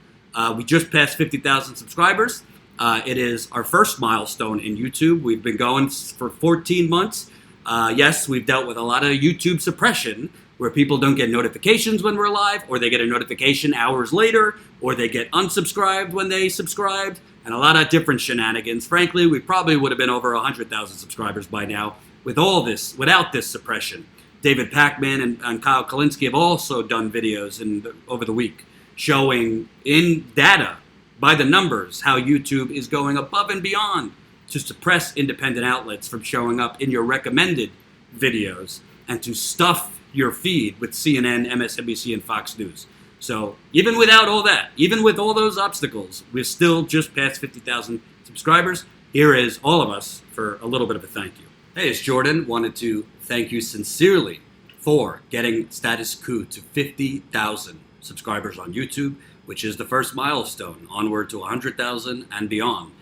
We just passed 50,000 subscribers. It is our first milestone in YouTube. We've been going for 14 months. Yes, we've dealt with a lot of YouTube suppression, where people don't get notifications when we're live, or they get a notification hours later, or they get unsubscribed when they subscribed, and a lot of different shenanigans. Frankly, we probably would have been over 100,000 subscribers by now with all this, without this suppression. David Pacman and Kyle Kalinske have also done videos over the week showing in data, by the numbers, how YouTube is going above and beyond to suppress independent outlets from showing up in your recommended videos and to stuff your feed with CNN, MSNBC, and Fox News. So even without all that, even with all those obstacles, we're still just past 50,000 subscribers. Here is all of us for a little bit of a thank you. Hey, it's Jordan. Wanted to thank you sincerely for getting Status Quo to 50,000 subscribers on YouTube, which is the first milestone, onward to 100,000 and beyond.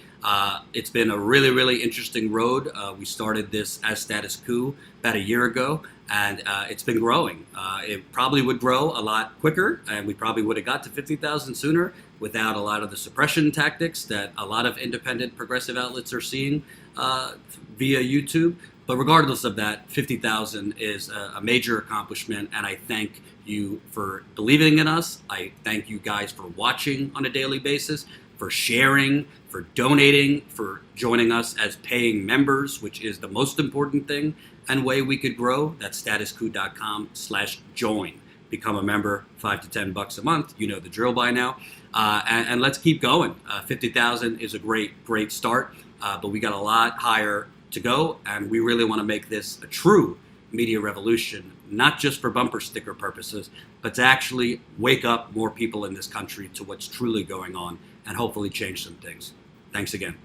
It's been a really, really interesting road. We started this as Status Quo about a year ago, and it's been growing. It probably would grow a lot quicker, and we probably would have got to 50,000 sooner without a lot of the suppression tactics that a lot of independent progressive outlets are seeing via YouTube. But regardless of that, 50,000 is a major accomplishment, and I thank you for believing in us. I thank you guys for watching on a daily basis, for sharing, for donating, for joining us as paying members, which is the most important thing and way we could grow. That's statusquo.com/join. Become a member, $5 to $10 a month. You know the drill by now. And let's keep going. 50,000 is a great start, but we got a lot higher to go, and we really want to make this a true media revolution, not just for bumper sticker purposes, but to actually wake up more people in this country to what's truly going on and hopefully change some things. Thanks again.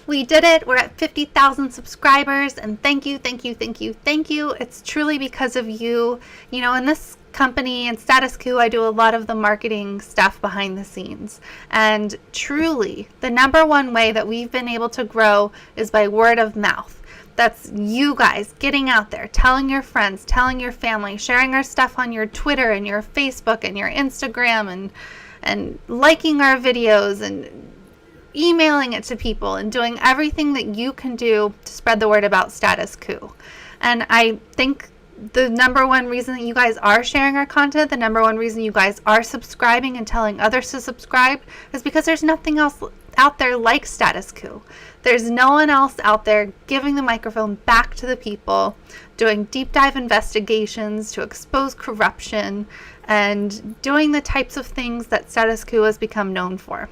We did it. We're at 50,000 subscribers, and thank you. It's truly because of you. You know, in this company and Status Quo, I do a lot of the marketing stuff behind the scenes. And truly, the number one way that we've been able to grow is by word of mouth. That's you guys getting out there, telling your friends, telling your family, sharing our stuff on your Twitter and your Facebook and your Instagram, and liking our videos and emailing it to people and doing everything that you can do to spread the word about Status Quo. And I think the number one reason that you guys are sharing our content, the number one reason you guys are subscribing and telling others to subscribe, is because there's nothing else out there like Status Quo. There's no one else out there giving the microphone back to the people, doing deep dive investigations to expose corruption, and doing the types of things that Status Quo has become known for.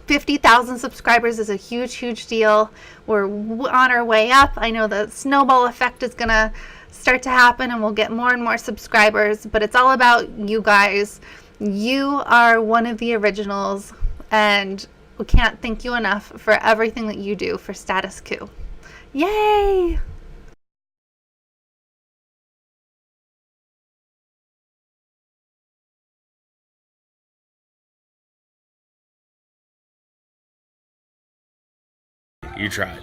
50,000 subscribers is a huge, huge deal. We're on our way up. I know the snowball effect is going to start to happen and we'll get more and more subscribers, but it's all about you guys. You are one of the originals, and we can't thank you enough for everything that you do for Status Quo. Yay! You tried.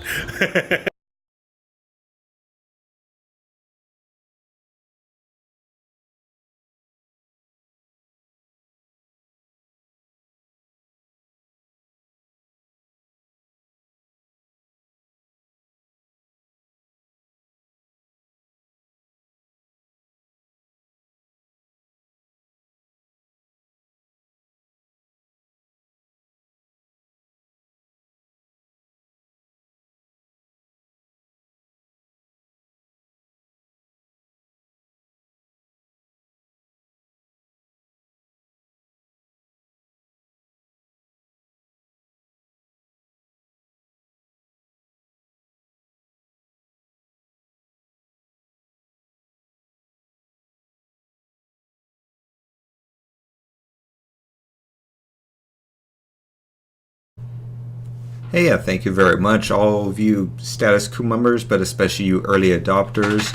Hey, thank you very much, all of you Status Quo members, but especially you early adopters.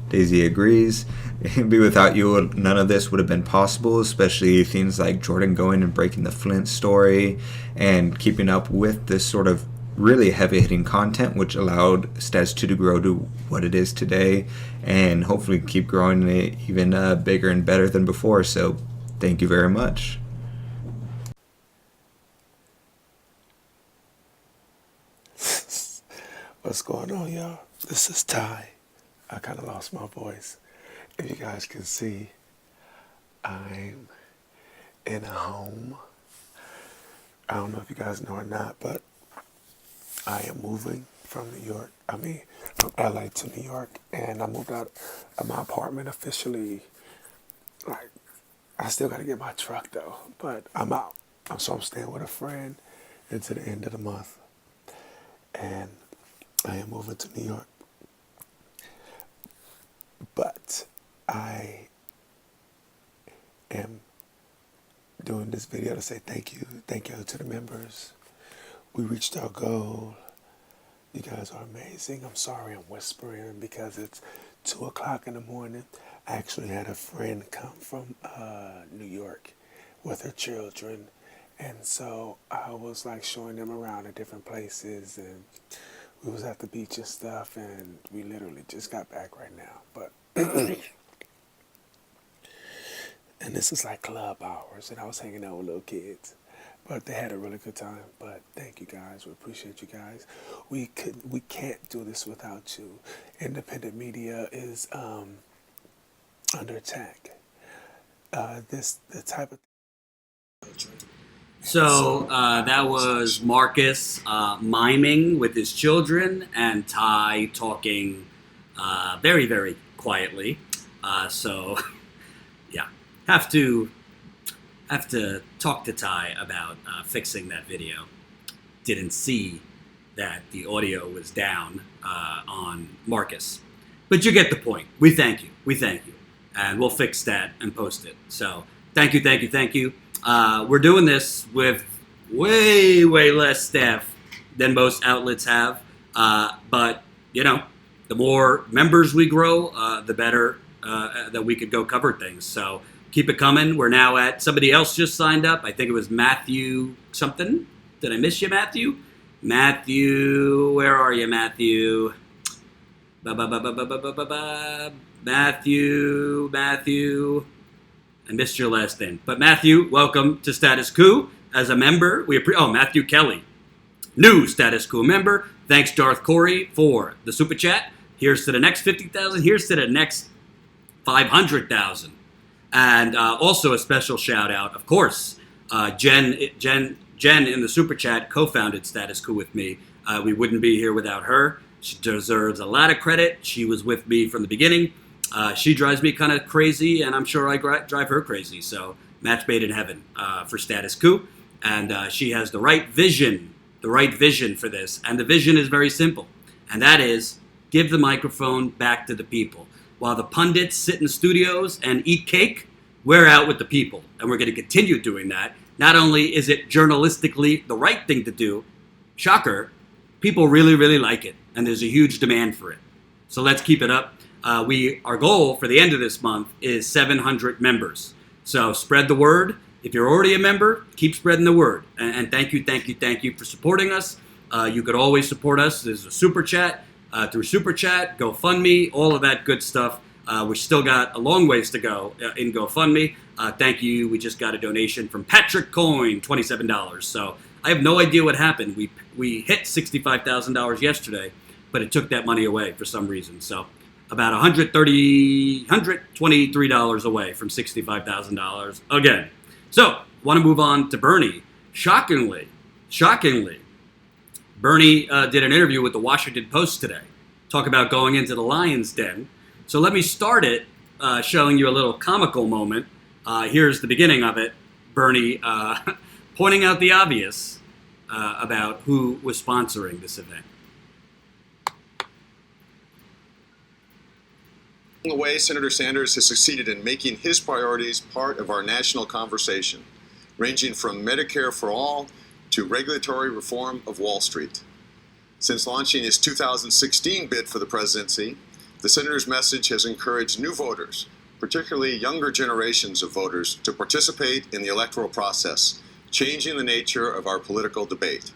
Daisy agrees. Without you, none of this would have been possible, especially things like Jordan going and breaking the Flint story and keeping up with this sort of really heavy-hitting content, which allowed Status 2 to grow to what it is today, and hopefully keep growing it even bigger and better than before. So thank you very much. What's going on, y'all? This is Ty. I kind of lost my voice. If you guys can see, I'm in a home. I don't know if you guys know or not, but I am moving from from LA to New York, and I moved out of my apartment officially. Like, I still got to get my truck though, but I'm out. So I'm staying with a friend until the end of the month, and I am moving to New York. But I am doing this video to say thank you to the members. We reached our goal. You guys are amazing. I'm sorry I'm whispering because it's 2 o'clock in the morning. I actually had a friend come from New York with her children, and so I was like showing them around at different places, and we was at the beach and stuff, and we literally just got back right now. But and this is like club hours, and I was hanging out with little kids, but they had a really good time. But thank you guys. We appreciate you guys. We can't do this without you. Independent media is under attack. The type of So that was Marcus miming with his children and Ty talking very, very quietly. So yeah, have to talk to Ty about fixing that video. Didn't see that the audio was down on Marcus, but you get the point. We thank you, and we'll fix that and post it. So thank you. We're doing this with way less staff than most outlets have, but you know, the more members we grow, the better that we could go cover things. So keep it coming. We're now at, somebody else just signed up. I think it was Matthew something. Did I miss you, Matthew? Matthew, where are you, Matthew? Matthew. I missed your last name. But Matthew, welcome to Status Quo. As a member, Matthew Kelly, new Status Quo member. Thanks, Darth Corey, for the super chat. Here's to the next 50,000. Here's to the next 500,000. And also a special shout out, of course, Jen Jen in the Super Chat co-founded Status Quo with me. We wouldn't be here without her. She deserves a lot of credit. She was with me from the beginning. She drives me kind of crazy, and I'm sure I drive her crazy. So match made in heaven for Status Quo. And she has the right vision for this. And the vision is very simple. And that is give the microphone back to the people. While the pundits sit in studios and eat cake, we're out with the people. And we're going to continue doing that. Not only is it journalistically the right thing to do, shocker, people really, really like it. And there's a huge demand for it. So let's keep it up. Our goal for the end of this month is 700 members. So spread the word. If you're already a member, keep spreading the word. And thank you for supporting us. You could always support us. There's a Super Chat, through Super Chat, GoFundMe, all of that good stuff. We still got a long ways to go in GoFundMe. Thank you. We just got a donation from Patrick Coyne, $27. So I have no idea what happened. We hit $65,000 yesterday, but it took that money away for some reason. So about $123 away from $65,000 again. So want to move on to Bernie. Shockingly, Bernie did an interview with the Washington Post today. Talk about going into the lion's den. So let me start it showing you a little comical moment. Here's the beginning of it. Bernie pointing out the obvious about who was sponsoring this event. In the way, Senator Sanders has succeeded in making his priorities part of our national conversation, ranging from Medicare for all to regulatory reform of Wall Street. Since launching his 2016 bid for the presidency, the senator's message has encouraged new voters, particularly younger generations of voters, to participate in the electoral process, changing the nature of our political debate.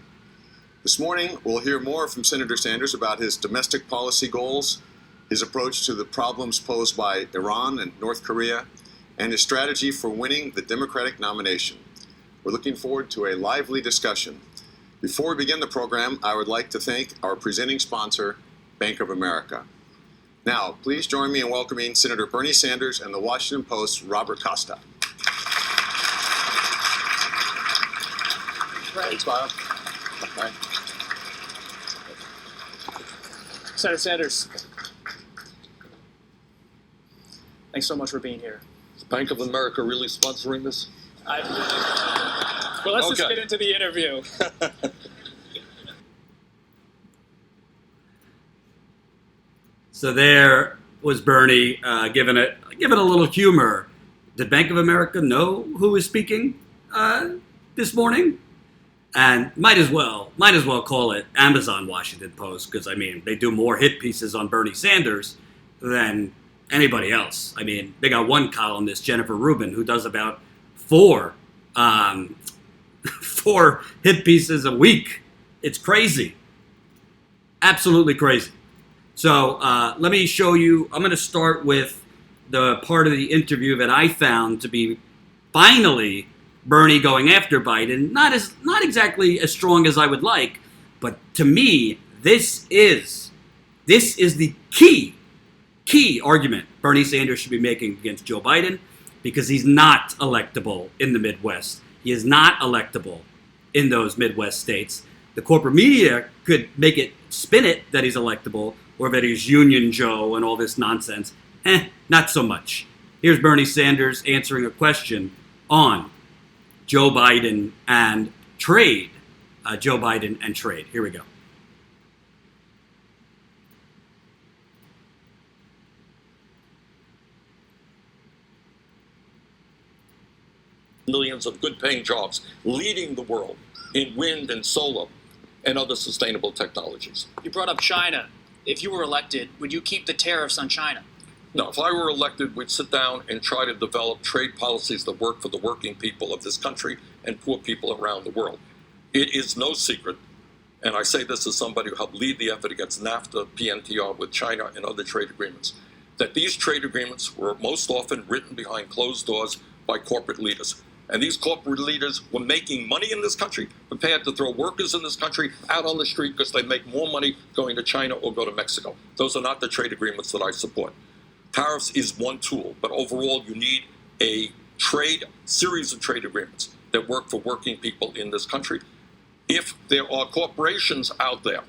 This morning, we'll hear more from Senator Sanders about his domestic policy goals, his approach to the problems posed by Iran and North Korea, and his strategy for winning the Democratic nomination. We're looking forward to a lively discussion. Before we begin the program, I would like to thank our presenting sponsor, Bank of America. Now, please join me in welcoming Senator Bernie Sanders and the Washington Post's Robert Costa. Thanks, Bob. Bye. Senator Sanders, thanks so much for being here. Is Bank of America really sponsoring this? Well, let's just get into the interview. So there was Bernie giving it a little humor. Did Bank of America know who was speaking this morning? And might as well call it Amazon Washington Post, because I mean they do more hit pieces on Bernie Sanders than anybody else. I mean, they got one columnist, Jennifer Rubin, who does about four hit pieces a week. It's crazy. Absolutely crazy. So let me show you. I'm going to start with the part of the interview that I found to be finally Bernie going after Biden. Not exactly as strong as I would like, but to me, this is the key argument Bernie Sanders should be making against Joe Biden, because he's not electable in the Midwest. He is not electable in those Midwest states. The corporate media could spin it that he's electable, or that he's Union Joe and all this nonsense. Not so much. Here's Bernie Sanders answering a question on Joe Biden and trade. Joe Biden and trade. Here we go. Millions of good-paying jobs, leading the world in wind and solar and other sustainable technologies. You brought up China. If you were elected, would you keep the tariffs on China? No, if I were elected, we'd sit down and try to develop trade policies that work for the working people of this country and poor people around the world. It is no secret, and I say this as somebody who helped lead the effort against NAFTA, PNTR with China and other trade agreements, that these trade agreements were most often written behind closed doors by corporate leaders. And these corporate leaders were making money in this country, prepared to throw workers in this country out on the street because they make more money going to China or go to Mexico. Those are not the trade agreements that I support. Tariffs is one tool, but overall you need a series of trade agreements that work for working people in this country. If there are corporations out there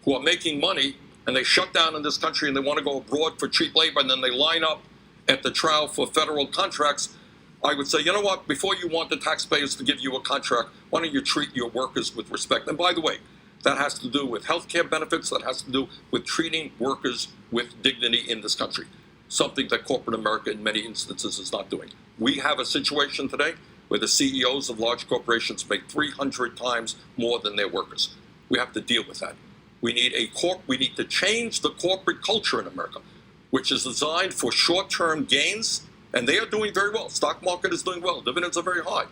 who are making money and they shut down in this country and they want to go abroad for cheap labor and then they line up at the trial for federal contracts, I would say, you know what, before you want the taxpayers to give you a contract, why don't you treat your workers with respect? And by the way, that has to do with health care benefits, that has to do with treating workers with dignity in this country, something that corporate America in many instances is not doing. We have a situation today where the CEOs of large corporations make 300 times more than their workers. We have to deal with that. We need to change the corporate culture in America, which is designed for short-term gains, and they are doing very well. Stock market is doing well. Dividends are very high.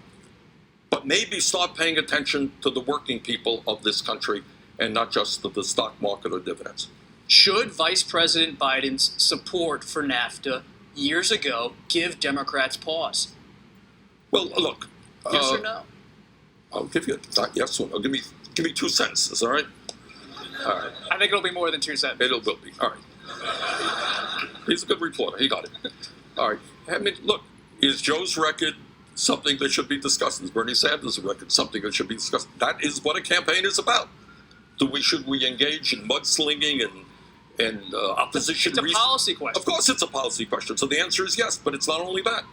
But maybe start paying attention to the working people of this country and not just to the stock market or dividends. Should Vice President Biden's support for NAFTA years ago give Democrats pause? Well, look. Yes or no? I'll give you a yes or no. Give me 2 sentences, all right? All right. I think it'll be more than 2 sentences. It will be. All right. He's a good reporter. He got it. All right. I mean, look, is Joe's record something that should be discussed? Is Bernie Sanders' record something that should be discussed? That is what a campaign is about. Should we engage in mudslinging and opposition? It's a policy question. Of course it's a policy question. So the answer is yes, but it's not only that.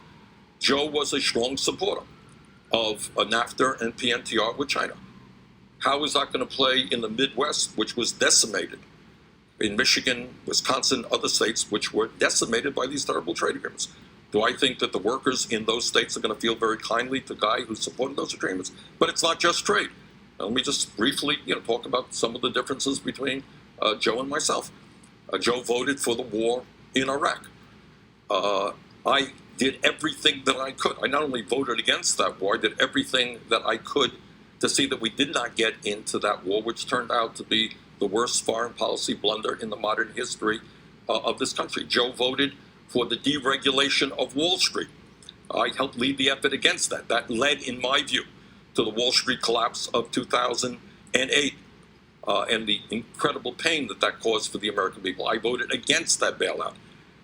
Joe was a strong supporter of NAFTA and PNTR with China. How is that going to play in the Midwest, which was decimated? In Michigan, Wisconsin, other states, which were decimated by these terrible trade agreements. Do I think that the workers in those states are going to feel very kindly to the guy who supported those agreements? But it's not just trade. Now, let me just briefly talk about some of the differences between Joe and myself. Joe voted for the war in Iraq. I did everything that I could. I not only voted against that war, I did everything that I could to see that we did not get into that war, which turned out to be the worst foreign policy blunder in the modern history of this country. Joe voted for the deregulation of Wall Street. I helped lead the effort against that. That led, in my view, to the Wall Street collapse of 2008 and the incredible pain that caused for the American people. I voted against that bailout.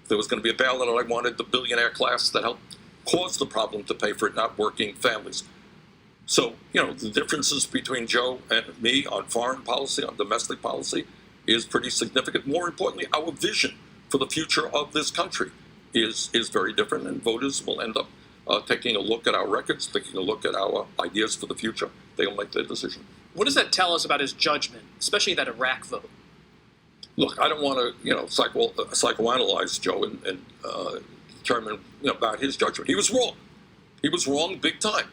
If there was going to be a bailout, I wanted the billionaire class that helped cause the problem to pay for it, not working families. So, the differences between Joe and me on foreign policy, on domestic policy, is pretty significant. More importantly, our vision for the future of this country is very different, and voters will end up taking a look at our records, taking a look at our ideas for the future. They will make their decision. What does that tell us about his judgment, especially that Iraq vote? Look, I don't want to, psychoanalyze Joe and determine about his judgment. He was wrong. He was wrong big time.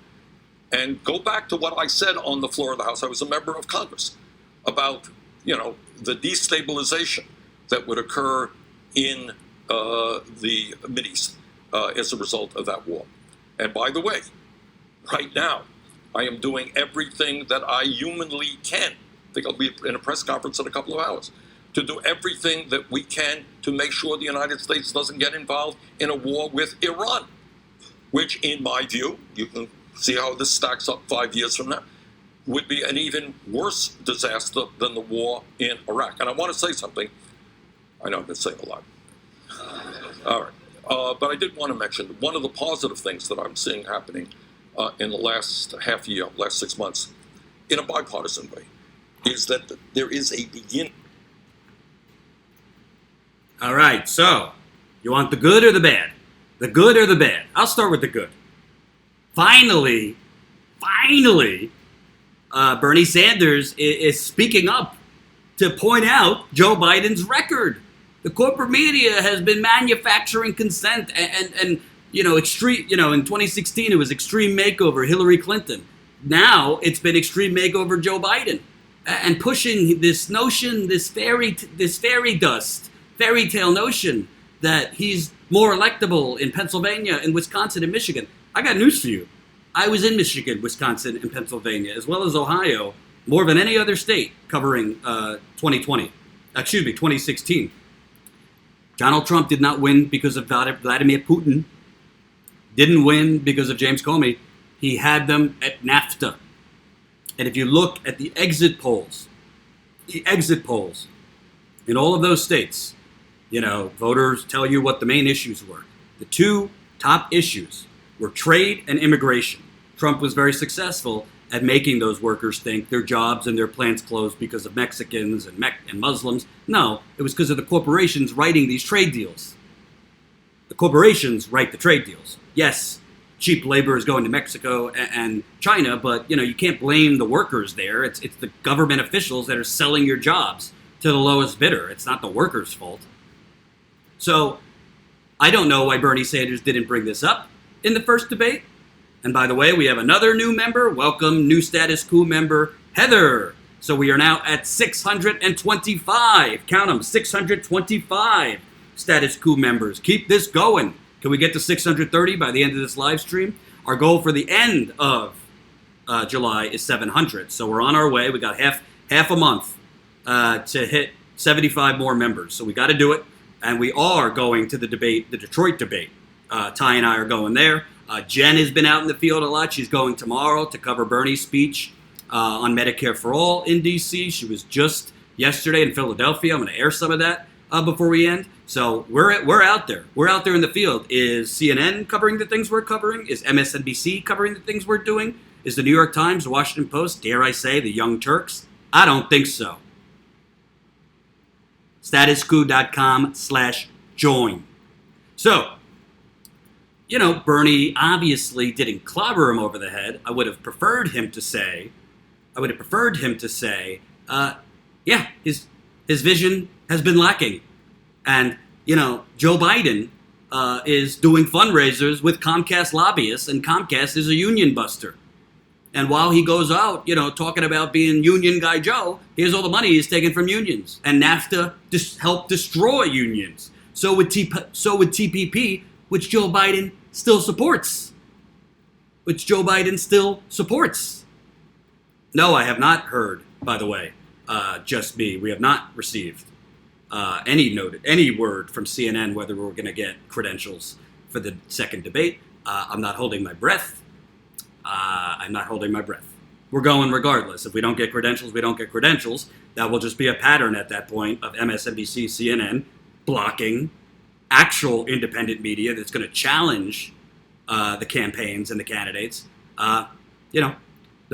And go back to what I said on the floor of the House. I was a member of Congress about, the destabilization that would occur in the Mideast as a result of that war. And by the way, right now, I am doing everything that I humanly can. I think I'll be in a press conference in a couple of hours to do everything that we can to make sure the United States doesn't get involved in a war with Iran, which, in my view, you can see how this stacks up 5 years from now, would be an even worse disaster than the war in Iraq. And I want to say something. I know I've been saying a lot. All right. But I did want to mention one of the positive things that I'm seeing happening in the last half year, last 6 months, in a bipartisan way, is that there is a beginning. All right, so you want the good or the bad? The good or the bad? I'll start with the good. Finally, Bernie Sanders is speaking up to point out Joe Biden's record. The corporate media has been manufacturing consent and extreme. In 2016 it was extreme makeover Hillary Clinton. Now it's been extreme makeover Joe Biden, and pushing this notion, this fairy tale notion that he's more electable in Pennsylvania and Wisconsin and Michigan. I got news for you. I was in Michigan, Wisconsin, and Pennsylvania, as well as Ohio, more than any other state covering 2016. Donald Trump did not win because of Vladimir Putin. Didn't win because of James Comey. He had them at NAFTA. And if you look at the exit polls in all of those states, voters tell you what the main issues were. The two top issues were trade and immigration. Trump was very successful at making those workers think their jobs and their plants closed because of Mexicans and Muslims. No, it was because of the corporations writing these trade deals. The corporations write the trade deals. Yes, cheap labor is going to Mexico and China, but you can't blame the workers there. It's the government officials that are selling your jobs to the lowest bidder. It's not the workers' fault. So I don't know why Bernie Sanders didn't bring this up in the first debate. And by the way, we have another new member. Welcome, new Status Quo member, Heather. So we are now at 625. Count them, 625 Status Quo members. Keep this going. Can we get to 630 by the end of this live stream? Our goal for the end of July is 700. So we're on our way. We got half a month to hit 75 more members. So we got to do it. And we are going to the debate, the Detroit debate. Ty and I are going there. Jen has been out in the field a lot. She's going tomorrow to cover Bernie's speech on Medicare for All in D.C. She was just yesterday in Philadelphia. I'm going to air some of that before we end. So we're out there. We're out there in the field. Is CNN covering the things we're covering? Is MSNBC covering the things we're doing? Is the New York Times, the Washington Post, dare I say, the Young Turks? I don't think so. Statusquo.com/join. So, Bernie obviously didn't clobber him over the head. I would have preferred him to say, yeah, his vision has been lacking. And, Joe Biden is doing fundraisers with Comcast lobbyists, and Comcast is a union buster. And while he goes out, talking about being Union Guy Joe, here's all the money he's taken from unions. And NAFTA helped destroy unions. So would TPP, which Joe Biden still supports. No, I have not heard, by the way, just me. We have not received any word from CNN whether we're going to get credentials for the second debate. I'm not holding my breath. We're going regardless. If we don't get credentials, we don't get credentials. That will just be a pattern at that point of MSNBC, CNN blocking actual independent media that's going to challenge the campaigns and the candidates. The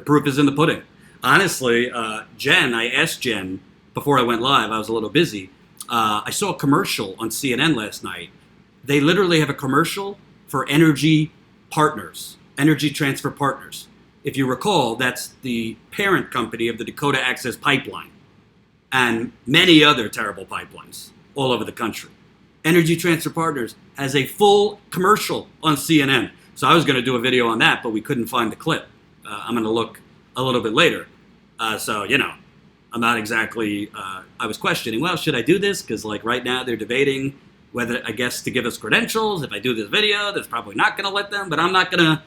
proof is in the pudding. Honestly, Jen, I asked Jen before I went live, I was a little busy. I saw a commercial on CNN last night. They literally have a commercial for Energy Transfer Partners. If you recall, that's the parent company of the Dakota Access Pipeline and many other terrible pipelines all over the country. Energy Transfer Partners has a full commercial on CNN. So I was going to do a video on that, but we couldn't find the clip. I'm going to look a little bit later. I'm not exactly, I was questioning, well, should I do this? Because right now they're debating whether, I guess, to give us credentials. If I do this video, that's probably not going to let them, but I'm not going to,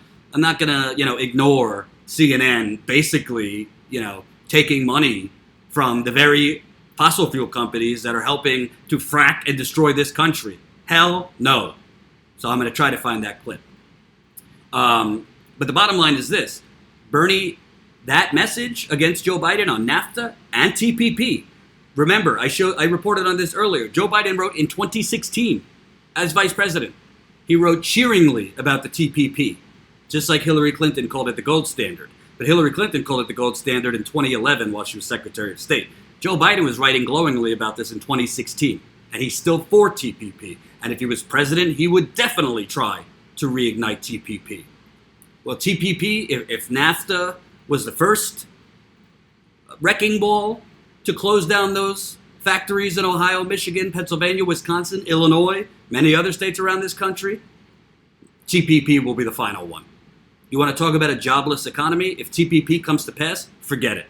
ignore CNN basically, taking money from the very fossil fuel companies that are helping to frack and destroy this country. Hell no. So I'm going to try to find that clip. But the bottom line is this. Bernie, that message against Joe Biden on NAFTA and TPP. Remember, I reported on this earlier. Joe Biden wrote in 2016 as vice president. He wrote cheeringly about the TPP, just like Hillary Clinton called it the gold standard. But Hillary Clinton called it the gold standard in 2011 while she was Secretary of State. Joe Biden was writing glowingly about this in 2016, and he's still for TPP. And if he was president, he would definitely try to reignite TPP. Well, TPP, if NAFTA was the first wrecking ball to close down those factories in Ohio, Michigan, Pennsylvania, Wisconsin, Illinois, many other states around this country, TPP will be the final one. You want to talk about a jobless economy? If TPP comes to pass, forget it.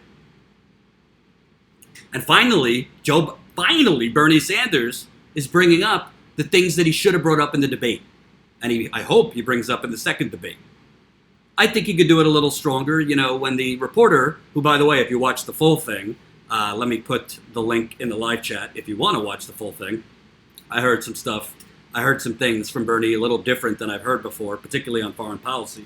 And finally, Bernie Sanders is bringing up the things that he should have brought up in the debate. And I hope he brings up in the second debate. I think he could do it a little stronger. When the reporter, who, by the way, if you watch the full thing, let me put the link in the live chat if you want to watch the full thing. I heard some stuff. I heard some things from Bernie a little different than I've heard before, particularly on foreign policy.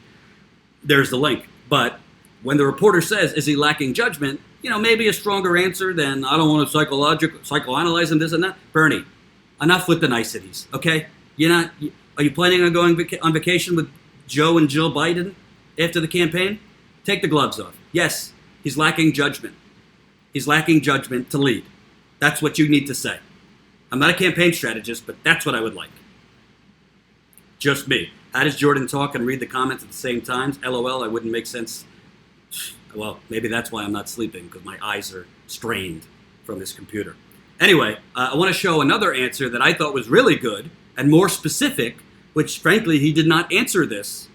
There's the link. But when the reporter says, is he lacking judgment, maybe a stronger answer than, I don't want to psychoanalyze him, this and that. Bernie, enough with the niceties, okay? Are you planning on going on vacation with Joe and Jill Biden after the campaign, take the gloves off. Yes, he's lacking judgment. He's lacking judgment to lead. That's what you need to say. I'm not a campaign strategist, but that's what I would like. Just me. How does Jordan talk and read the comments at the same time? LOL, I wouldn't make sense. Well, maybe that's why I'm not sleeping, because my eyes are strained from this computer. Anyway, I want to show another answer that I thought was really good and more specific, which frankly, he did not answer this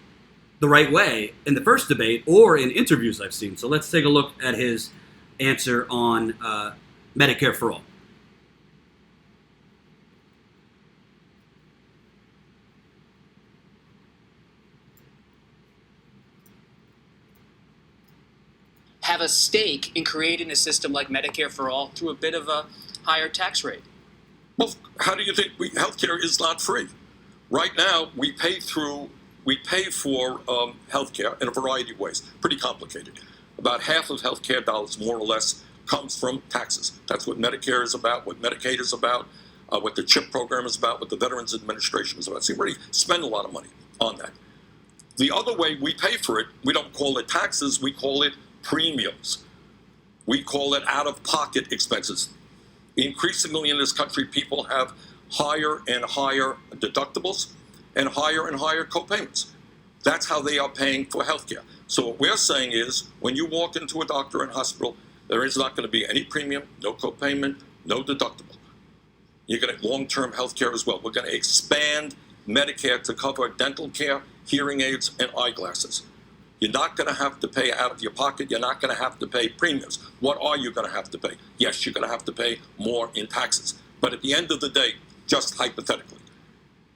the right way in the first debate or in interviews I've seen. So let's take a look at his answer on Medicare for All. Have a stake in creating a system like Medicare for All through a bit of a higher tax rate? Well, how do you think healthcare is not free? Right now, we pay for healthcare in a variety of ways. Pretty complicated. About half of healthcare dollars, more or less, comes from taxes. That's what Medicare is about, what Medicaid is about, what the CHIP program is about, what the Veterans Administration is about. So you already spend a lot of money on that. The other way we pay for it, we don't call it taxes, we call it premiums. We call it out-of-pocket expenses. Increasingly in this country, people have higher and higher deductibles and higher co-payments. That's how they are paying for healthcare. So what we're saying is, when you walk into a doctor and hospital, there is not going to be any premium, no co-payment, no deductible. You're going to get long-term healthcare as well. We're going to expand Medicare to cover dental care, hearing aids, and eyeglasses. You're not going to have to pay out of your pocket. You're not going to have to pay premiums. What are you going to have to pay? Yes, you're going to have to pay more in taxes. But at the end of the day, just hypothetically,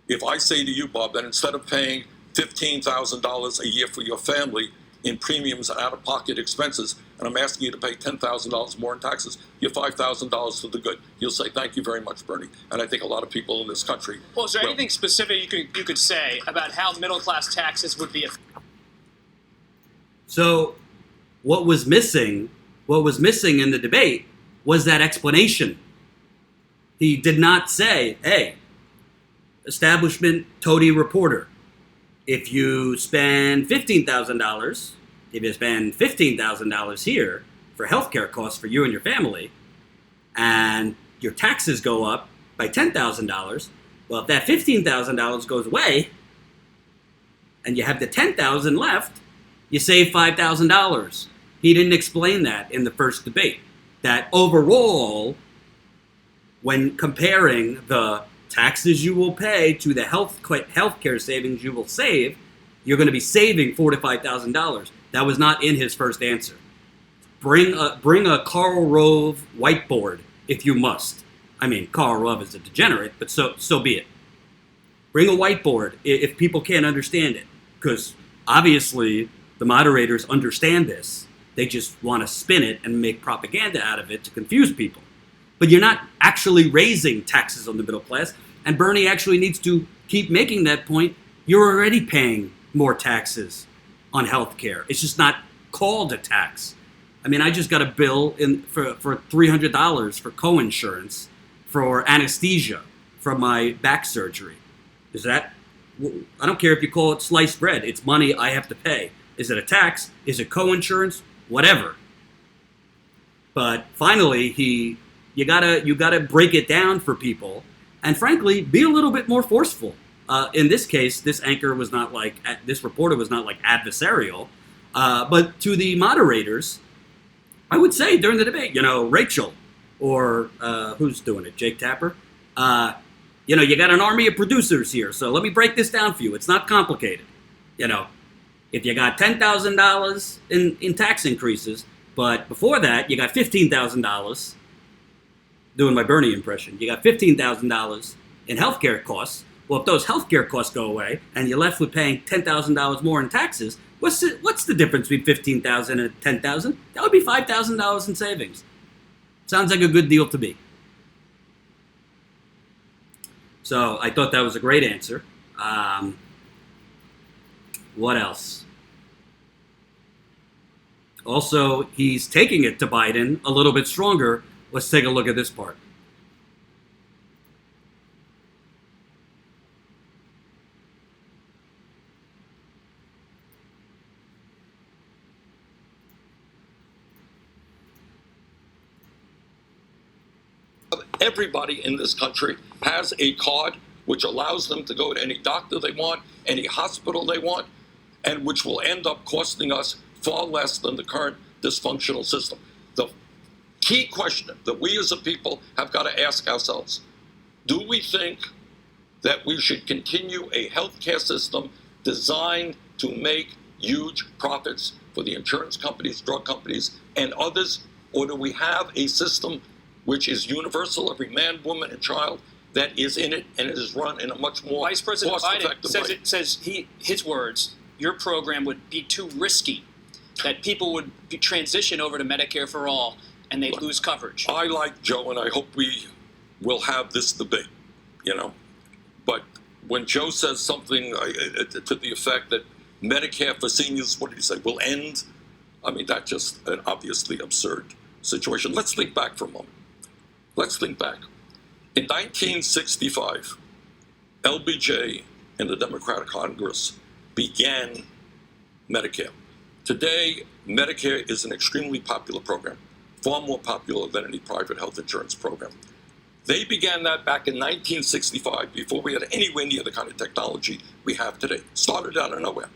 if I say to you, Bob, that instead of paying $15,000 a year for your family in premiums and out-of-pocket expenses, and I'm asking you to pay $10,000 more in taxes, you're $5,000 for the good. You'll say, thank you very much, Bernie. And I think a lot of people in this country Well, is there will. anything specific you could say about how middle-class taxes would be affected? So what was missing in the debate was that explanation. He did not say, hey, establishment toady reporter, if you spend $15,000 here for healthcare costs for you and your family, and your taxes go up by $10,000, well, if that $15,000 goes away and you have the $10,000 left, you save $5,000. He didn't explain that in the first debate. That overall, when comparing the taxes you will pay to the healthcare savings you will save, you're going to be saving $4,000 to $5,000. That was not in his first answer. Bring a Karl Rove whiteboard if you must. I mean, Karl Rove is a degenerate, but so be it. Bring a whiteboard if people can't understand it, because obviously the moderators understand this. They just want to spin it and make propaganda out of it to confuse people. But you're not actually raising taxes on the middle class, and Bernie actually needs to keep making that point. You're already paying more taxes on health care. It's just not called a tax. I mean, I just got a bill for $300 for co-insurance for anesthesia from my back surgery. Is that, I don't care if you call it sliced bread. It's money I have to pay. Is it a tax? Is it co-insurance? Whatever. But finally, you gotta break it down for people, and frankly, be a little bit more forceful. In this case, this reporter was not like adversarial, but to the moderators, I would say during the debate, Rachel, or who's doing it, Jake Tapper, you got an army of producers here, so let me break this down for you. It's not complicated. If you got $10,000 in tax increases, but before that, you got $15,000, doing my Bernie impression, you got $15,000 in healthcare costs. Well, if those healthcare costs go away and you're left with paying $10,000 more in taxes, what's the difference between $15,000 and $10,000? That would be $5,000 in savings. Sounds like a good deal to me. So I thought that was a great answer. What else? Also, he's taking it to Biden a little bit stronger. Let's take a look at this part. Everybody in this country has a card which allows them to go to any doctor they want, any hospital they want, and which will end up costing us far less than the current dysfunctional system. The key question that we as a people have got to ask ourselves, do we think that we should continue a healthcare system designed to make huge profits for the insurance companies, drug companies, and others? Or do we have a system which is universal, every man, woman, and child that is in it, and it is run in a much more Vice President Biden cost-effective way? his words, your program would be too risky, that people would transition over to Medicare for all and they'd lose coverage. I like Joe, and I hope we will have this debate, But when Joe says something to the effect that Medicare for seniors, what did he say, will end? I mean, that's just an obviously absurd situation. Let's think back for a moment. Let's think back. In 1965, LBJ and the Democratic Congress began Medicare. Today, Medicare is an extremely popular program, far more popular than any private health insurance program. They began that back in 1965, before we had anywhere near the kind of technology we have today. Started out of nowhere.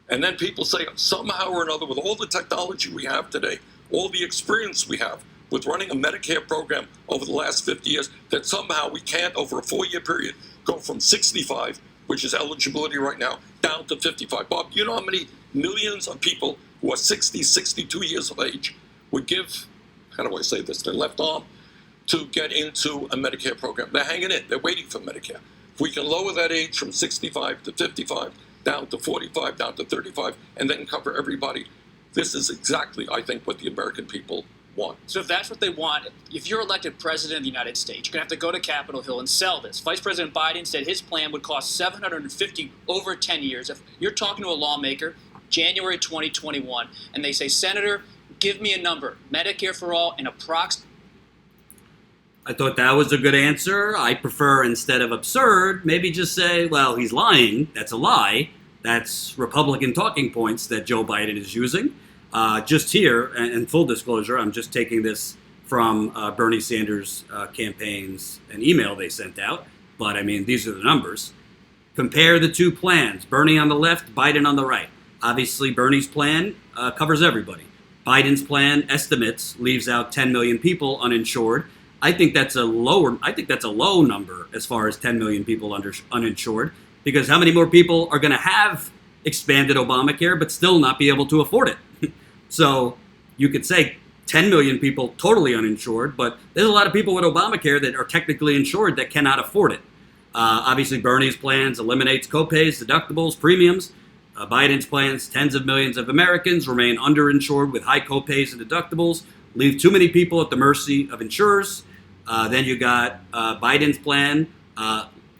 And then people say, somehow or another, with all the technology we have today, all the experience we have with running a Medicare program over the last 50 years, that somehow we can't, over a 4-year period, go from 65, which is eligibility right now, down to 55. Bob, you know how many millions of people who are 60, 62 years of age would give, how do I say this, their left arm to get into a Medicare program? They're hanging in. They're waiting for Medicare. If we can lower that age from 65 to 55, down to 45, down to 35, and then cover everybody, this is exactly, I think, what the American people want. So if that's what they want, if you're elected president of the United States, you're going to have to go to Capitol Hill and sell this. Vice President Biden said his plan would cost $750 over 10 years. If you're talking to a lawmaker, January 2021, and they say, Senator, give me a number, Medicare for all, and approximately. I thought that was a good answer. I prefer, instead of absurd, maybe just say, well, he's lying. That's a lie. That's Republican talking points that Joe Biden is using. Just here, and full disclosure, I'm just taking this from Bernie Sanders' campaigns, an email they sent out. But, I mean, these are the numbers. Compare the two plans. Bernie on the left, Biden on the right. Obviously, Bernie's plan covers everybody. Biden's plan, estimates, leaves out 10 million people uninsured. I think that's a low number as far as 10 million people uninsured, because how many more people are going to have expanded Obamacare but still not be able to afford it? So you could say 10 million people totally uninsured, but there's a lot of people with Obamacare that are technically insured that cannot afford it. Obviously, Bernie's plans eliminates copays, deductibles, premiums. Biden's plans, tens of millions of Americans remain underinsured with high copays and deductibles, leave too many people at the mercy of insurers. Then you got Biden's plan,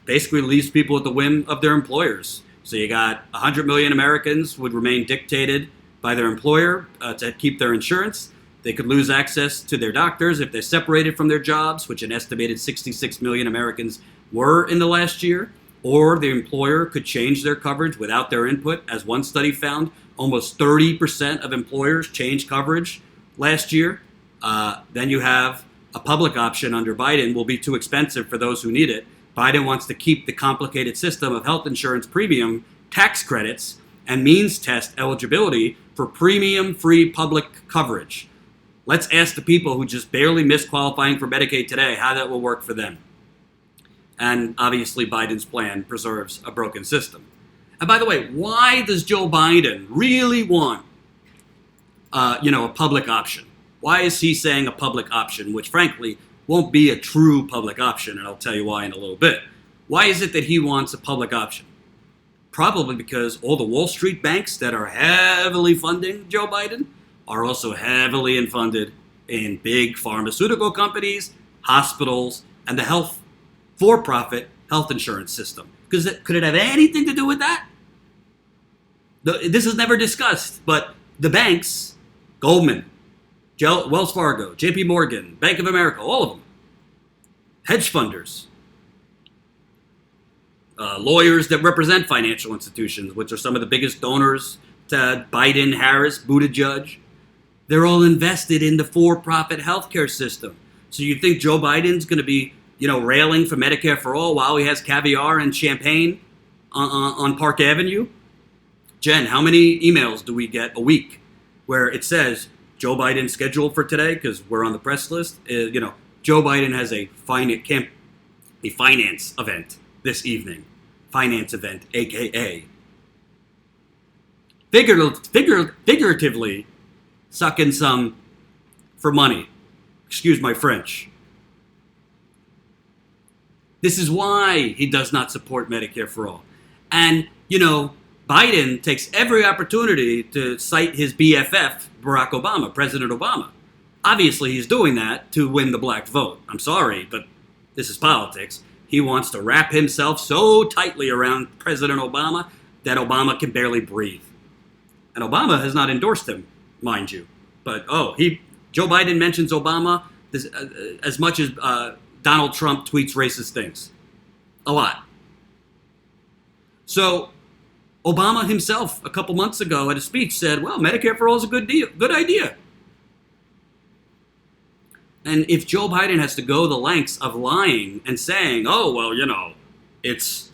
basically leaves people at the whim of their employers. So you got 100 million Americans would remain dictated by their employer to keep their insurance. They could lose access to their doctors if they're separated from their jobs, which an estimated 66 million Americans were in the last year. Or the employer could change their coverage without their input. As one study found, almost 30% of employers changed coverage last year. Then you have a public option under Biden will be too expensive for those who need it. Biden wants to keep the complicated system of health insurance premium tax credits and means test eligibility for premium-free public coverage. Let's ask the people who just barely missed qualifying for Medicaid today how that will work for them. And obviously Biden's plan preserves a broken system. And by the way, why does Joe Biden really want a public option? Why is he saying a public option, which frankly won't be a true public option, and I'll tell you why in a little bit. Why is it that he wants a public option? Probably because all the Wall Street banks that are heavily funding Joe Biden are also heavily funded in big pharmaceutical companies, hospitals, and the for-profit health insurance system. Could it have anything to do with that? This is never discussed, but the banks, Goldman, Wells Fargo, JP Morgan, Bank of America, all of them, hedge funders, lawyers that represent financial institutions, which are some of the biggest donors to Biden, Harris, Buttigieg, they're all invested in the for-profit healthcare system. So you think Joe Biden's going to be, railing for Medicare for all while he has caviar and champagne on Park Avenue? Jen, how many emails do we get a week where it says Joe Biden scheduled for today because we're on the press list? Joe Biden has a finance event this evening. Finance event, a.k.a. figuratively sucking some for money. Excuse my French. This is why he does not support Medicare for all. And, Biden takes every opportunity to cite his BFF, Barack Obama, President Obama. Obviously, he's doing that to win the black vote. I'm sorry, but this is politics. He wants to wrap himself so tightly around President Obama that Obama can barely breathe. And Obama has not endorsed him, mind you. But, Joe Biden mentions Obama as much as Donald Trump tweets racist things. A lot. So, Obama himself, a couple months ago at a speech, said, well, Medicare for all is a good idea. And if Joe Biden has to go the lengths of lying and saying, it's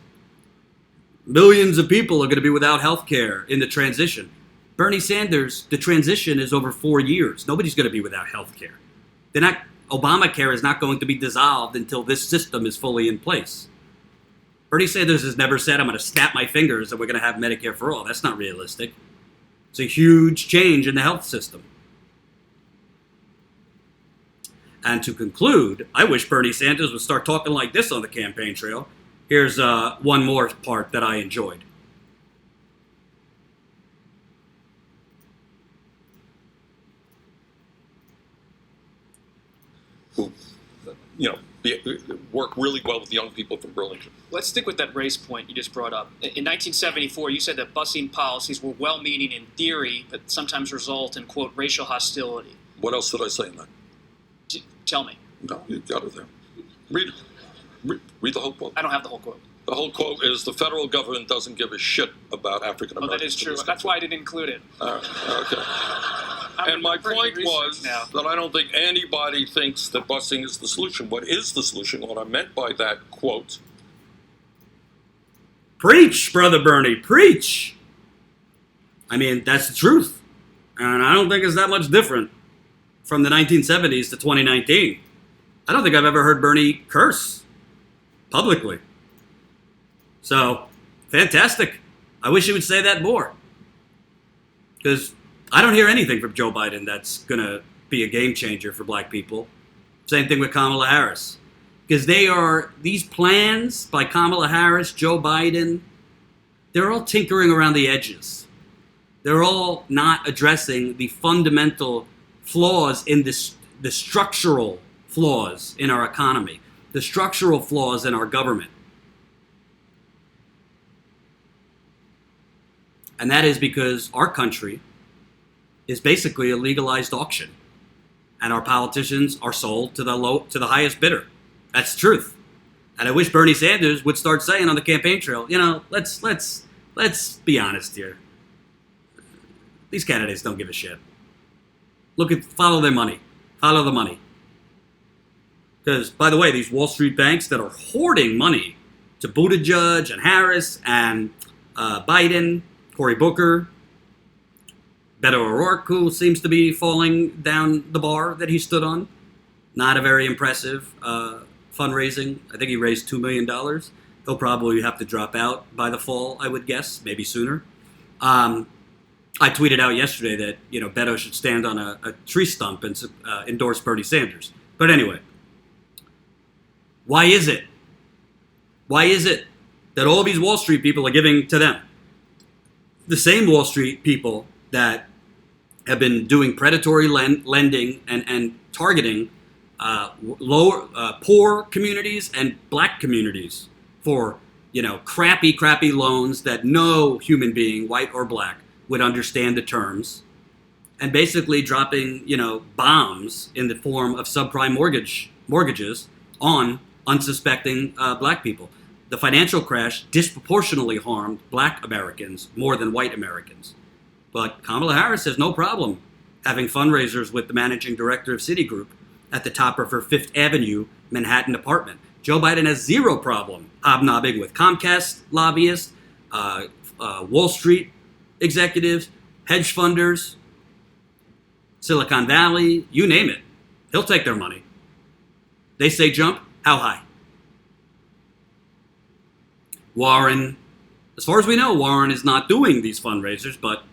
millions of people are going to be without health care in the transition. Bernie Sanders, the transition is over 4 years. Nobody's going to be without health care. Obamacare is not going to be dissolved until this system is fully in place. Bernie Sanders has never said, I'm going to snap my fingers and we're going to have Medicare for all. That's not realistic. It's a huge change in the health system. And to conclude, I wish Bernie Sanders would start talking like this on the campaign trail. Here's one more part that I enjoyed. Who, work really well with young people from Burlington. Let's stick with that race point you just brought up. In 1974, you said that busing policies were well-meaning in theory, but sometimes result in, quote, racial hostility. What else did I say in that? Tell me. No, you got it there. Read the whole quote. I don't have the whole quote. The whole quote is, the federal government doesn't give a shit about African Americans. Oh, that is true. That's why I didn't include it. Okay. And my point was that I don't think anybody thinks that busing is the solution. What is the solution? What I meant by that quote. Preach, Brother Bernie, preach. I mean, that's the truth. And I don't think it's that much different from the 1970s to 2019. I don't think I've ever heard Bernie curse publicly. So, fantastic. I wish he would say that more. Because I don't hear anything from Joe Biden that's going to be a game changer for black people. Same thing with Kamala Harris. Because these plans by Kamala Harris, Joe Biden, they're all tinkering around the edges. They're all not addressing the fundamental flaws in the structural flaws in our economy, the structural flaws in our government. And that is because our country is basically a legalized auction, and our politicians are sold to the highest bidder. That's the truth. And I wish Bernie Sanders would start saying on the campaign trail, let's be honest here. These candidates don't give a shit. Follow their money. Follow the money. Because, by the way, these Wall Street banks that are hoarding money to Buttigieg and Harris and Biden, Cory Booker, Beto O'Rourke, who seems to be falling down the bar that he stood on. Not a very impressive fundraising. I think he raised $2 million. He'll probably have to drop out by the fall, I would guess, maybe sooner. I tweeted out yesterday that Beto should stand on a tree stump and endorse Bernie Sanders. But anyway, why is it that all these Wall Street people are giving to them? The same Wall Street people that have been doing predatory lending and targeting poor communities and black communities for crappy loans that no human being, white or black, would understand the terms, and basically dropping bombs in the form of subprime mortgages on unsuspecting black people. The financial crash disproportionately harmed black Americans more than white Americans. But Kamala Harris has no problem having fundraisers with the managing director of Citigroup at the top of her Fifth Avenue Manhattan apartment. Joe Biden has zero problem hobnobbing with Comcast lobbyists, Wall Street executives, hedge funders, Silicon Valley, you name it. He'll take their money. They say jump, how high? Warren, as far as we know, Warren is not doing these fundraisers, but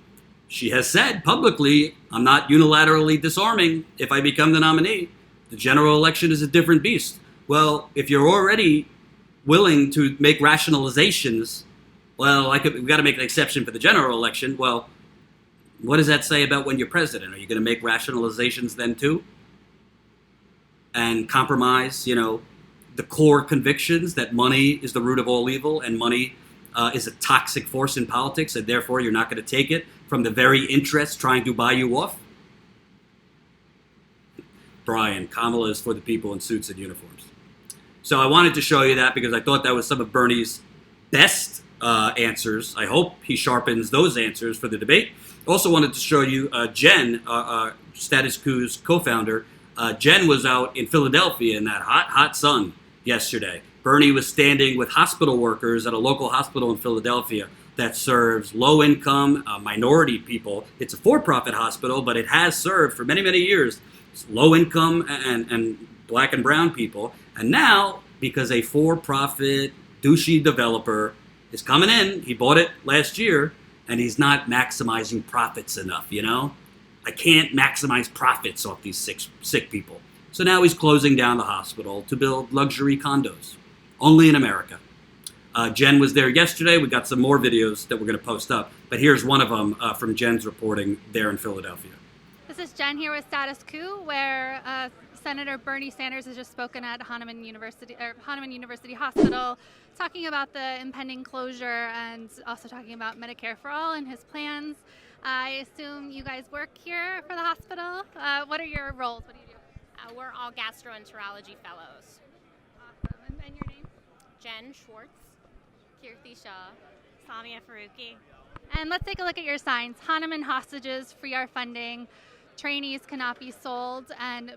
she has said publicly, I'm not unilaterally disarming if I become the nominee. The general election is a different beast. Well, if you're already willing to make rationalizations, well, we've got to make an exception for the general election. Well, what does that say about when you're president? Are you going to make rationalizations then too? And compromise, the core convictions that money is the root of all evil and money is a toxic force in politics, and therefore you're not going to take it from the very interests trying to buy you off? Brian, Kamala is for the people in suits and uniforms. So I wanted to show you that because I thought that was some of Bernie's best answers. I hope he sharpens those answers for the debate. Also wanted to show you Jen, Status Quo's co-founder. Jen was out in Philadelphia in that hot sun yesterday. Bernie was standing with hospital workers at a local hospital in Philadelphia that serves low-income, minority people. It's a for-profit hospital, but it has served for many, many years low-income and black and brown people. And now, because a for-profit douchey developer is coming in, he bought it last year, and he's not maximizing profits enough, I can't maximize profits off these sick people. So now he's closing down the hospital to build luxury condos, only in America. Jen was there yesterday. We got some more videos that we're going to post up, but here's one of them from Jen's reporting there in Philadelphia. This is Jen here with Status Quo, where Senator Bernie Sanders has just spoken at Hahnemann University Hospital, talking about the impending closure and also talking about Medicare for all and his plans. I assume you guys work here for the hospital. What are your roles? What do you do? We're all gastroenterology fellows. Awesome. And your name? Jen Schwartz. Kirti Shah. Samia Faruqi. And let's take a look at your signs. Hahnemann hostages, free our funding, trainees cannot be sold, and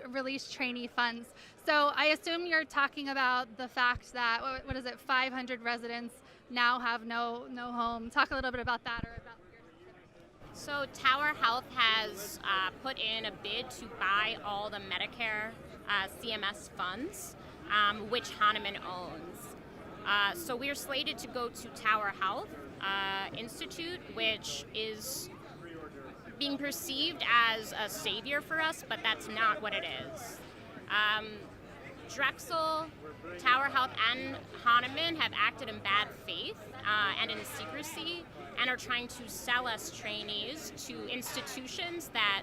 release trainee funds. So I assume you're talking about the fact that, 500 residents now have no home. Talk a little bit about that. So Tower Health has put in a bid to buy all the Medicare CMS funds, which Hahnemann owns. So we're slated to go to Tower Health Institute, which is being perceived as a savior for us, but that's not what it is. Drexel, Tower Health, and Hahnemann have acted in bad faith and in secrecy and are trying to sell us trainees to institutions that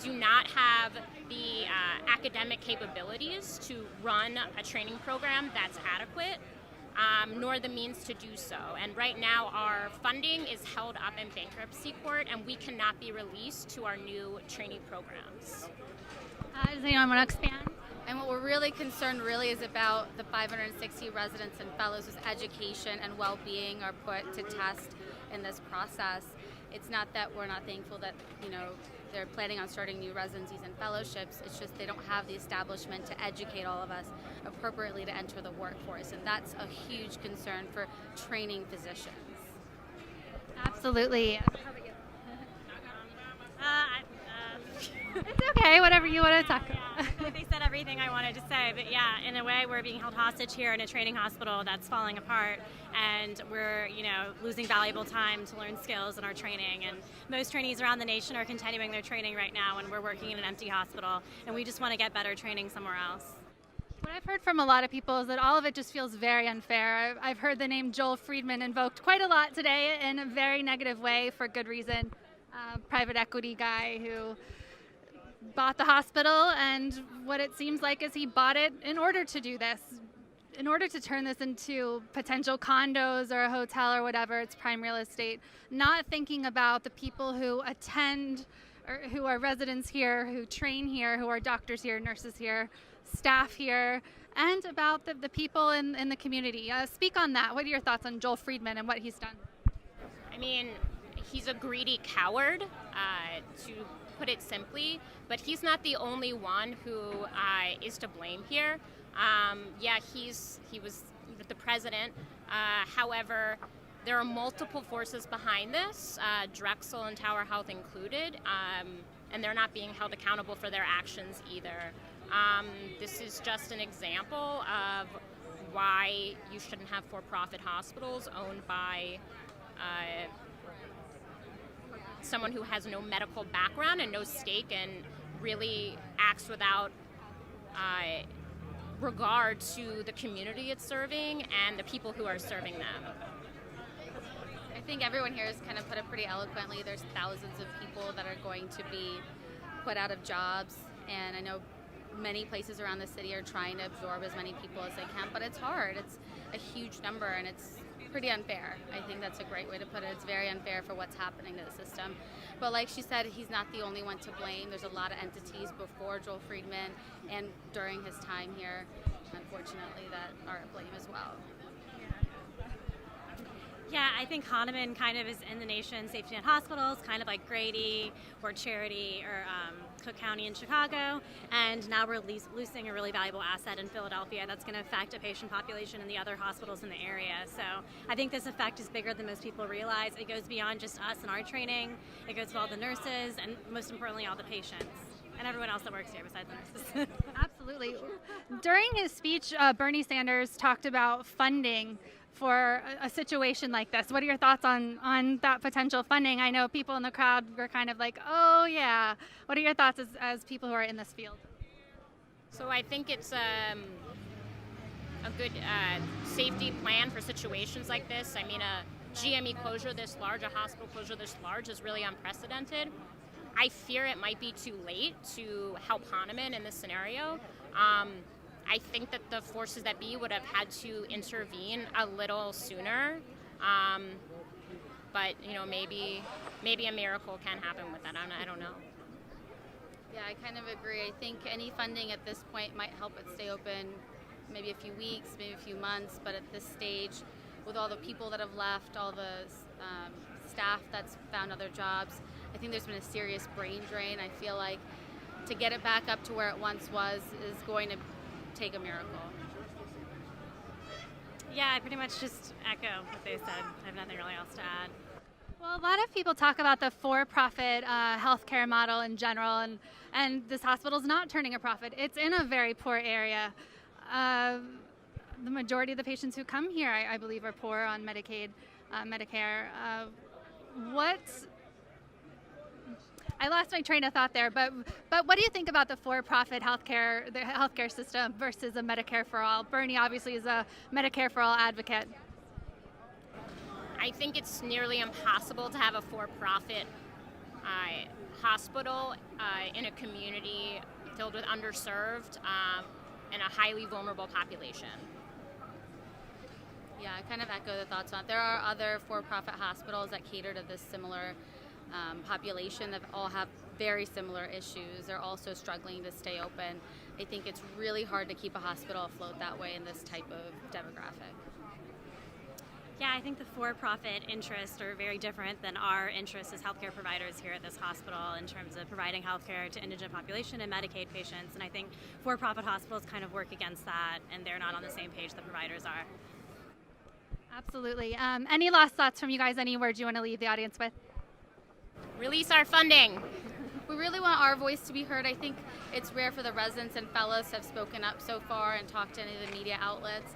do not have the academic capabilities to run a training program that's adequate, nor the means to do so. And right now our funding is held up in bankruptcy court and we cannot be released to our new trainee programs. Does anyone want to expand? And what we're really concerned is about the 560 residents and fellows whose education and well-being are put to test in this process. It's not that we're not thankful that, they're planning on starting new residencies and fellowships. It's just they don't have the establishment to educate all of us appropriately to enter the workforce. And that's a huge concern for training physicians. Absolutely. It's okay, whatever you want to talk about. They said everything I wanted to say, but in a way we're being held hostage here in a training hospital that's falling apart, and we're, losing valuable time to learn skills in our training, and most trainees around the nation are continuing their training right now, and we're working in an empty hospital, and we just want to get better training somewhere else. What I've heard from a lot of people is that all of it just feels very unfair. I've heard the name Joel Friedman invoked quite a lot today in a very negative way for good reason. Private equity guy who bought the hospital, and what it seems like is he bought it in order to do this, in order to turn this into potential condos or a hotel or whatever, it's prime real estate, not thinking about the people who attend or who are residents here, who train here, who are doctors here, nurses here, staff here, and about the people in the community. Speak on that. What are your thoughts on Joel Friedman and what he's done? I mean, he's a greedy coward to put it simply, but he's not the only one who is to blame here. Yeah, he was the president. However, there are multiple forces behind this, Drexel and Tower Health included, and they're not being held accountable for their actions either. This is just an example of why you shouldn't have for-profit hospitals owned by someone who has no medical background and no stake and really acts without regard to the community it's serving and the people who are serving them. I think everyone here has kind of put it pretty eloquently. There's thousands of people that are going to be put out of jobs, and I know many places around the city are trying to absorb as many people as they can, but it's hard. It's a huge number, and it's pretty unfair. I think that's a great way to put it. It's very unfair for what's happening to the system. But like she said, he's not the only one to blame. There's a lot of entities before Joel Friedman and during his time here, unfortunately, that are at blame as well. Yeah, I think Hahnemann kind of is in the nation's safety net hospitals, kind of like Grady or Charity or Cook County in Chicago, and now we're losing a really valuable asset in Philadelphia that's going to affect a patient population in the other hospitals in the area. So I think this effect is bigger than most people realize. It goes beyond just us and our training. It goes to all the nurses and most importantly all the patients and everyone else that works here besides the nurses. Absolutely. During his speech, Bernie Sanders talked about funding for a situation like this. What are your thoughts on that potential funding? I know people in the crowd were kind of like, oh yeah. What are your thoughts as people who are in this field? So I think it's a good safety plan for situations like this. I mean, a GME closure this large, a hospital closure this large is really unprecedented. I fear it might be too late to help Hahnemann in this scenario. I think that the forces that be would have had to intervene a little sooner, but maybe a miracle can happen with that. I don't know. Yeah, I kind of agree. I think any funding at this point might help it stay open maybe a few weeks, maybe a few months, but at this stage, with all the people that have left, all the staff that's found other jobs, I think there's been a serious brain drain. I feel like to get it back up to where it once was is going to take a miracle. Yeah, I pretty much just echo what they said. I have nothing really else to add. Well, a lot of people talk about the for-profit healthcare model in general, and this hospital is not turning a profit. It's in a very poor area. The majority of the patients who come here, I believe, are poor on Medicaid, Medicare. I lost my train of thought there, but what do you think about the for-profit healthcare system versus a Medicare for all? Bernie obviously is a Medicare for all advocate. I think it's nearly impossible to have a for-profit hospital in a community filled with underserved and a highly vulnerable population. Yeah, I kind of echo the thoughts on it. There are other for-profit hospitals that cater to this similar population that all have very similar issues. They're also struggling to stay open. I think it's really hard to keep a hospital afloat that way in this type of demographic. Yeah, I think the for-profit interests are very different than our interests as healthcare providers here at this hospital in terms of providing healthcare to indigent population and Medicaid patients. And I think for-profit hospitals kind of work against that, and they're not on the same page the providers are. Absolutely. Any last thoughts from you guys? Any words you want to leave the audience with? Release our funding. We really want our voice to be heard. I think it's rare for the residents and fellows to have spoken up so far and talked to any of the media outlets.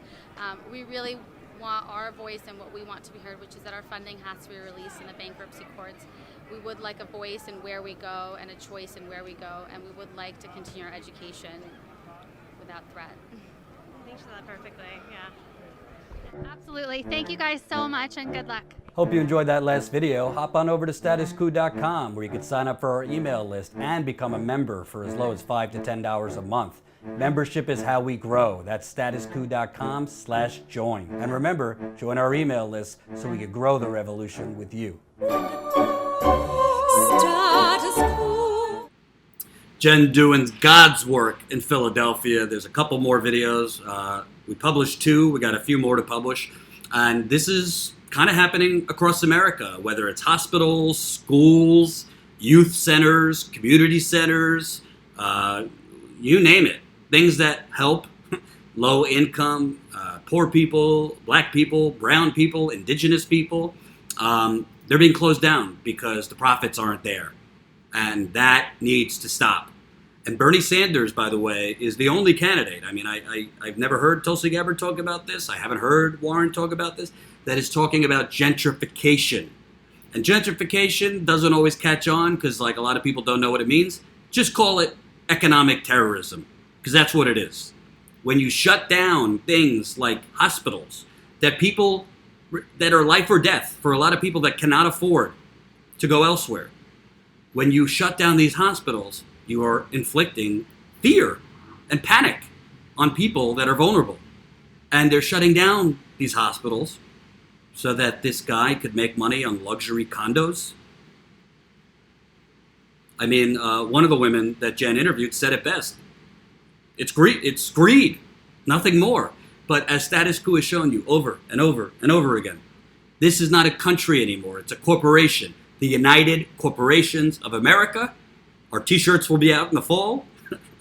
We really want our voice and what we want to be heard, which is that our funding has to be released in the bankruptcy courts. We would like a voice in where we go and a choice in where we go, and we would like to continue our education without threat. I think she said that perfectly, yeah. Absolutely. Thank you guys so much, and good luck. Hope you enjoyed that last video. Hop on over to statusquo.com where you can sign up for our email list and become a member for as low as $5 to $10 a month. Membership is how we grow. That's statusquo.com/join. And remember, join our email list so we can grow the revolution with you. Status quo. Jen doing God's work in Philadelphia. There's a couple more videos. We published 2. We got a few more to publish. And this is kind of happening across America, whether it's hospitals, schools, youth centers, community centers, you name it. Things that help low income, poor people, black people, brown people, indigenous people. They're being closed down because the profits aren't there. And that needs to stop. And Bernie Sanders, by the way, is the only candidate. I mean, I've never heard Tulsi Gabbard talk about this. I haven't heard Warren talk about this. That is talking about gentrification. And gentrification doesn't always catch on because, like, a lot of people don't know what it means. Just call it economic terrorism, because that's what it is. When you shut down things like hospitals that people that are life or death for a lot of people that cannot afford to go elsewhere. When you shut down these hospitals, you are inflicting fear and panic on people that are vulnerable. And they're shutting down these hospitals so that this guy could make money on luxury condos. I mean, one of the women that Jen interviewed said it best. It's greed, nothing more. But as Status Quo has shown you over and over and over again, this is not a country anymore. It's a corporation. The United Corporations of America. Our t-shirts will be out in the fall.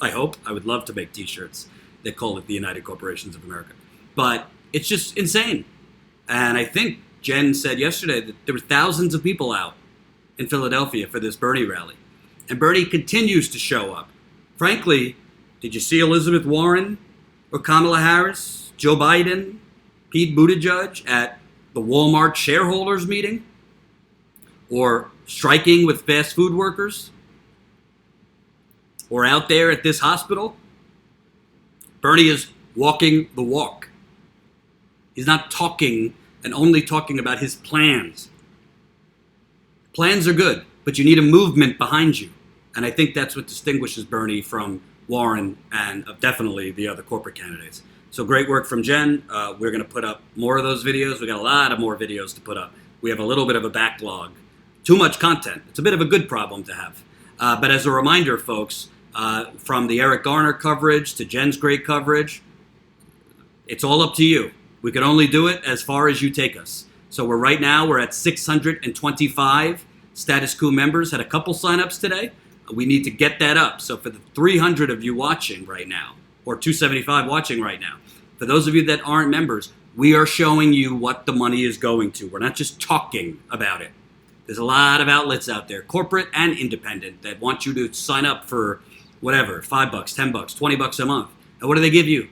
I hope. I would love to make t-shirts that call it the United Corporations of America. But it's just insane. And I think Jen said yesterday that there were thousands of people out in Philadelphia for this Bernie rally. And Bernie continues to show up. Frankly, did you see Elizabeth Warren or Kamala Harris, Joe Biden, Pete Buttigieg at the Walmart shareholders meeting? Or striking with fast food workers? Or out there at this hospital? Bernie is walking the walk. He's not talking and only talking about his plans. Plans are good, but you need a movement behind you. And I think that's what distinguishes Bernie from Warren and definitely the other corporate candidates. So great work from Jen. We're going to put up more of those videos. We got a lot of more videos to put up. We have a little bit of a backlog. Too much content. It's a bit of a good problem to have. But as a reminder, folks, from the Eric Garner coverage to Jen's great coverage, it's all up to you. We can only do it as far as you take us. So right now we're at 625 Status Quo members. Had a couple signups today. We need to get that up. So for the 300 of you watching right now, or 275 watching right now, for those of you that aren't members, we are showing you what the money is going to. We're not just talking about it. There's a lot of outlets out there, corporate and independent, that want you to sign up for whatever, $5, $10, $20 a month. And what do they give you?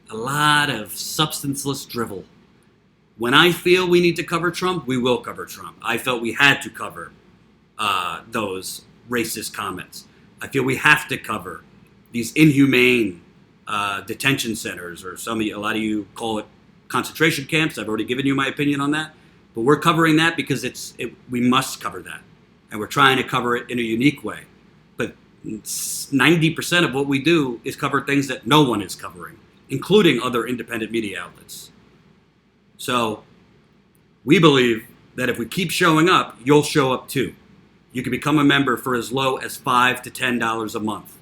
A lot of substanceless drivel. When I feel we need to cover Trump, we will cover Trump. I felt we had to cover those racist comments. I feel we have to cover these inhumane detention centers, or a lot of you call it concentration camps. I've already given you my opinion on that. But we're covering that because we must cover that. And we're trying to cover it in a unique way. But 90% of what we do is cover things that no one is covering, including other independent media outlets. So we believe that if we keep showing up, you'll show up too. You can become a member for as low as $5 to $10 a month.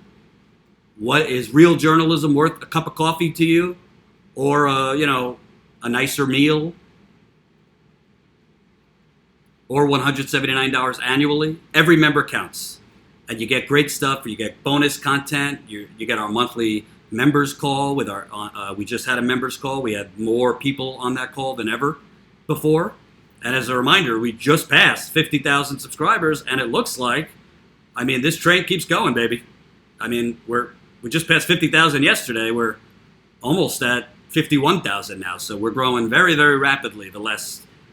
What is real journalism worth? A cup of coffee to you? Or, a nicer meal? Or $179 annually? Every member counts. And you get great stuff. You get bonus content. You get our monthly members call with we just had a members call. We had more people on that call than ever before. And as a reminder, we just passed 50,000 subscribers, and it looks like, this train keeps going, baby. We just passed 50,000 yesterday. We're almost at 51,000 now. So we're growing very, very rapidly.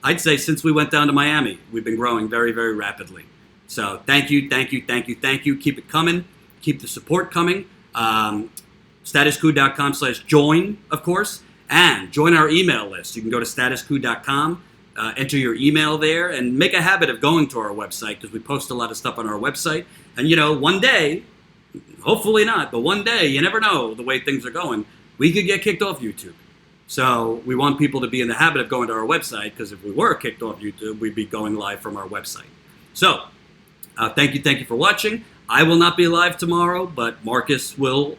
I'd say since we went down to Miami, we've been growing very, very rapidly. So thank you. Keep it coming. Keep the support coming. Statusquo.com/join, of course, and join our email list. You can go to statusquo.com, enter your email there, and make a habit of going to our website, because we post a lot of stuff on our website. And one day, hopefully not, but one day, you never know the way things are going, we could get kicked off YouTube. So we want people to be in the habit of going to our website, because if we were kicked off YouTube, we'd be going live from our website. So thank you for watching. I will not be live tomorrow, but Marcus will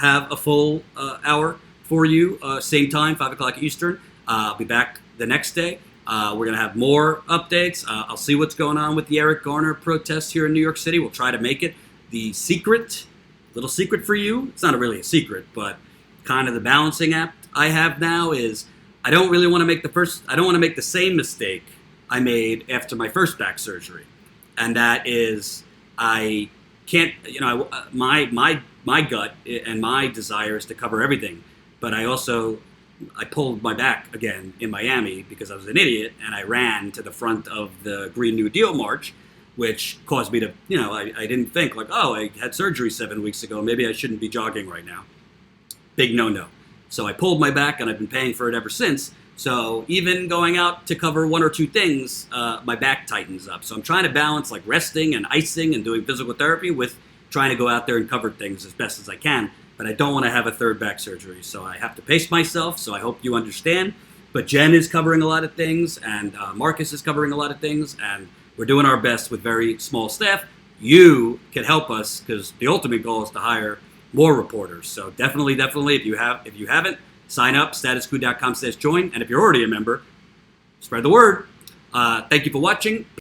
have a full hour for you, same time, 5 o'clock Eastern. I'll be back the next day. We're going to have more updates. I'll see what's going on with the Eric Garner protest here in New York City. We'll try to make it the little secret for you. It's not really a secret, but kind of the balancing act I have now is I don't want to make the same mistake I made after my first back surgery. And that is I can't, my gut and my desire is to cover everything. But I pulled my back again in Miami because I was an idiot and I ran to the front of the Green New Deal march, which caused me to, I didn't think like, oh, I had surgery 7 weeks ago. Maybe I shouldn't be jogging right now. Big no-no. So I pulled my back and I've been paying for it ever since. So even going out to cover one or two things, my back tightens up. So I'm trying to balance like resting and icing and doing physical therapy with trying to go out there and cover things as best as I can. But I don't want to have a third back surgery. So I have to pace myself. So I hope you understand. But Jen is covering a lot of things and Marcus is covering a lot of things. And we're doing our best with very small staff. You can help us because the ultimate goal is to hire more reporters. So definitely, if you haven't, sign up, statusquo.com/join. And if you're already a member, spread the word. Thank you for watching.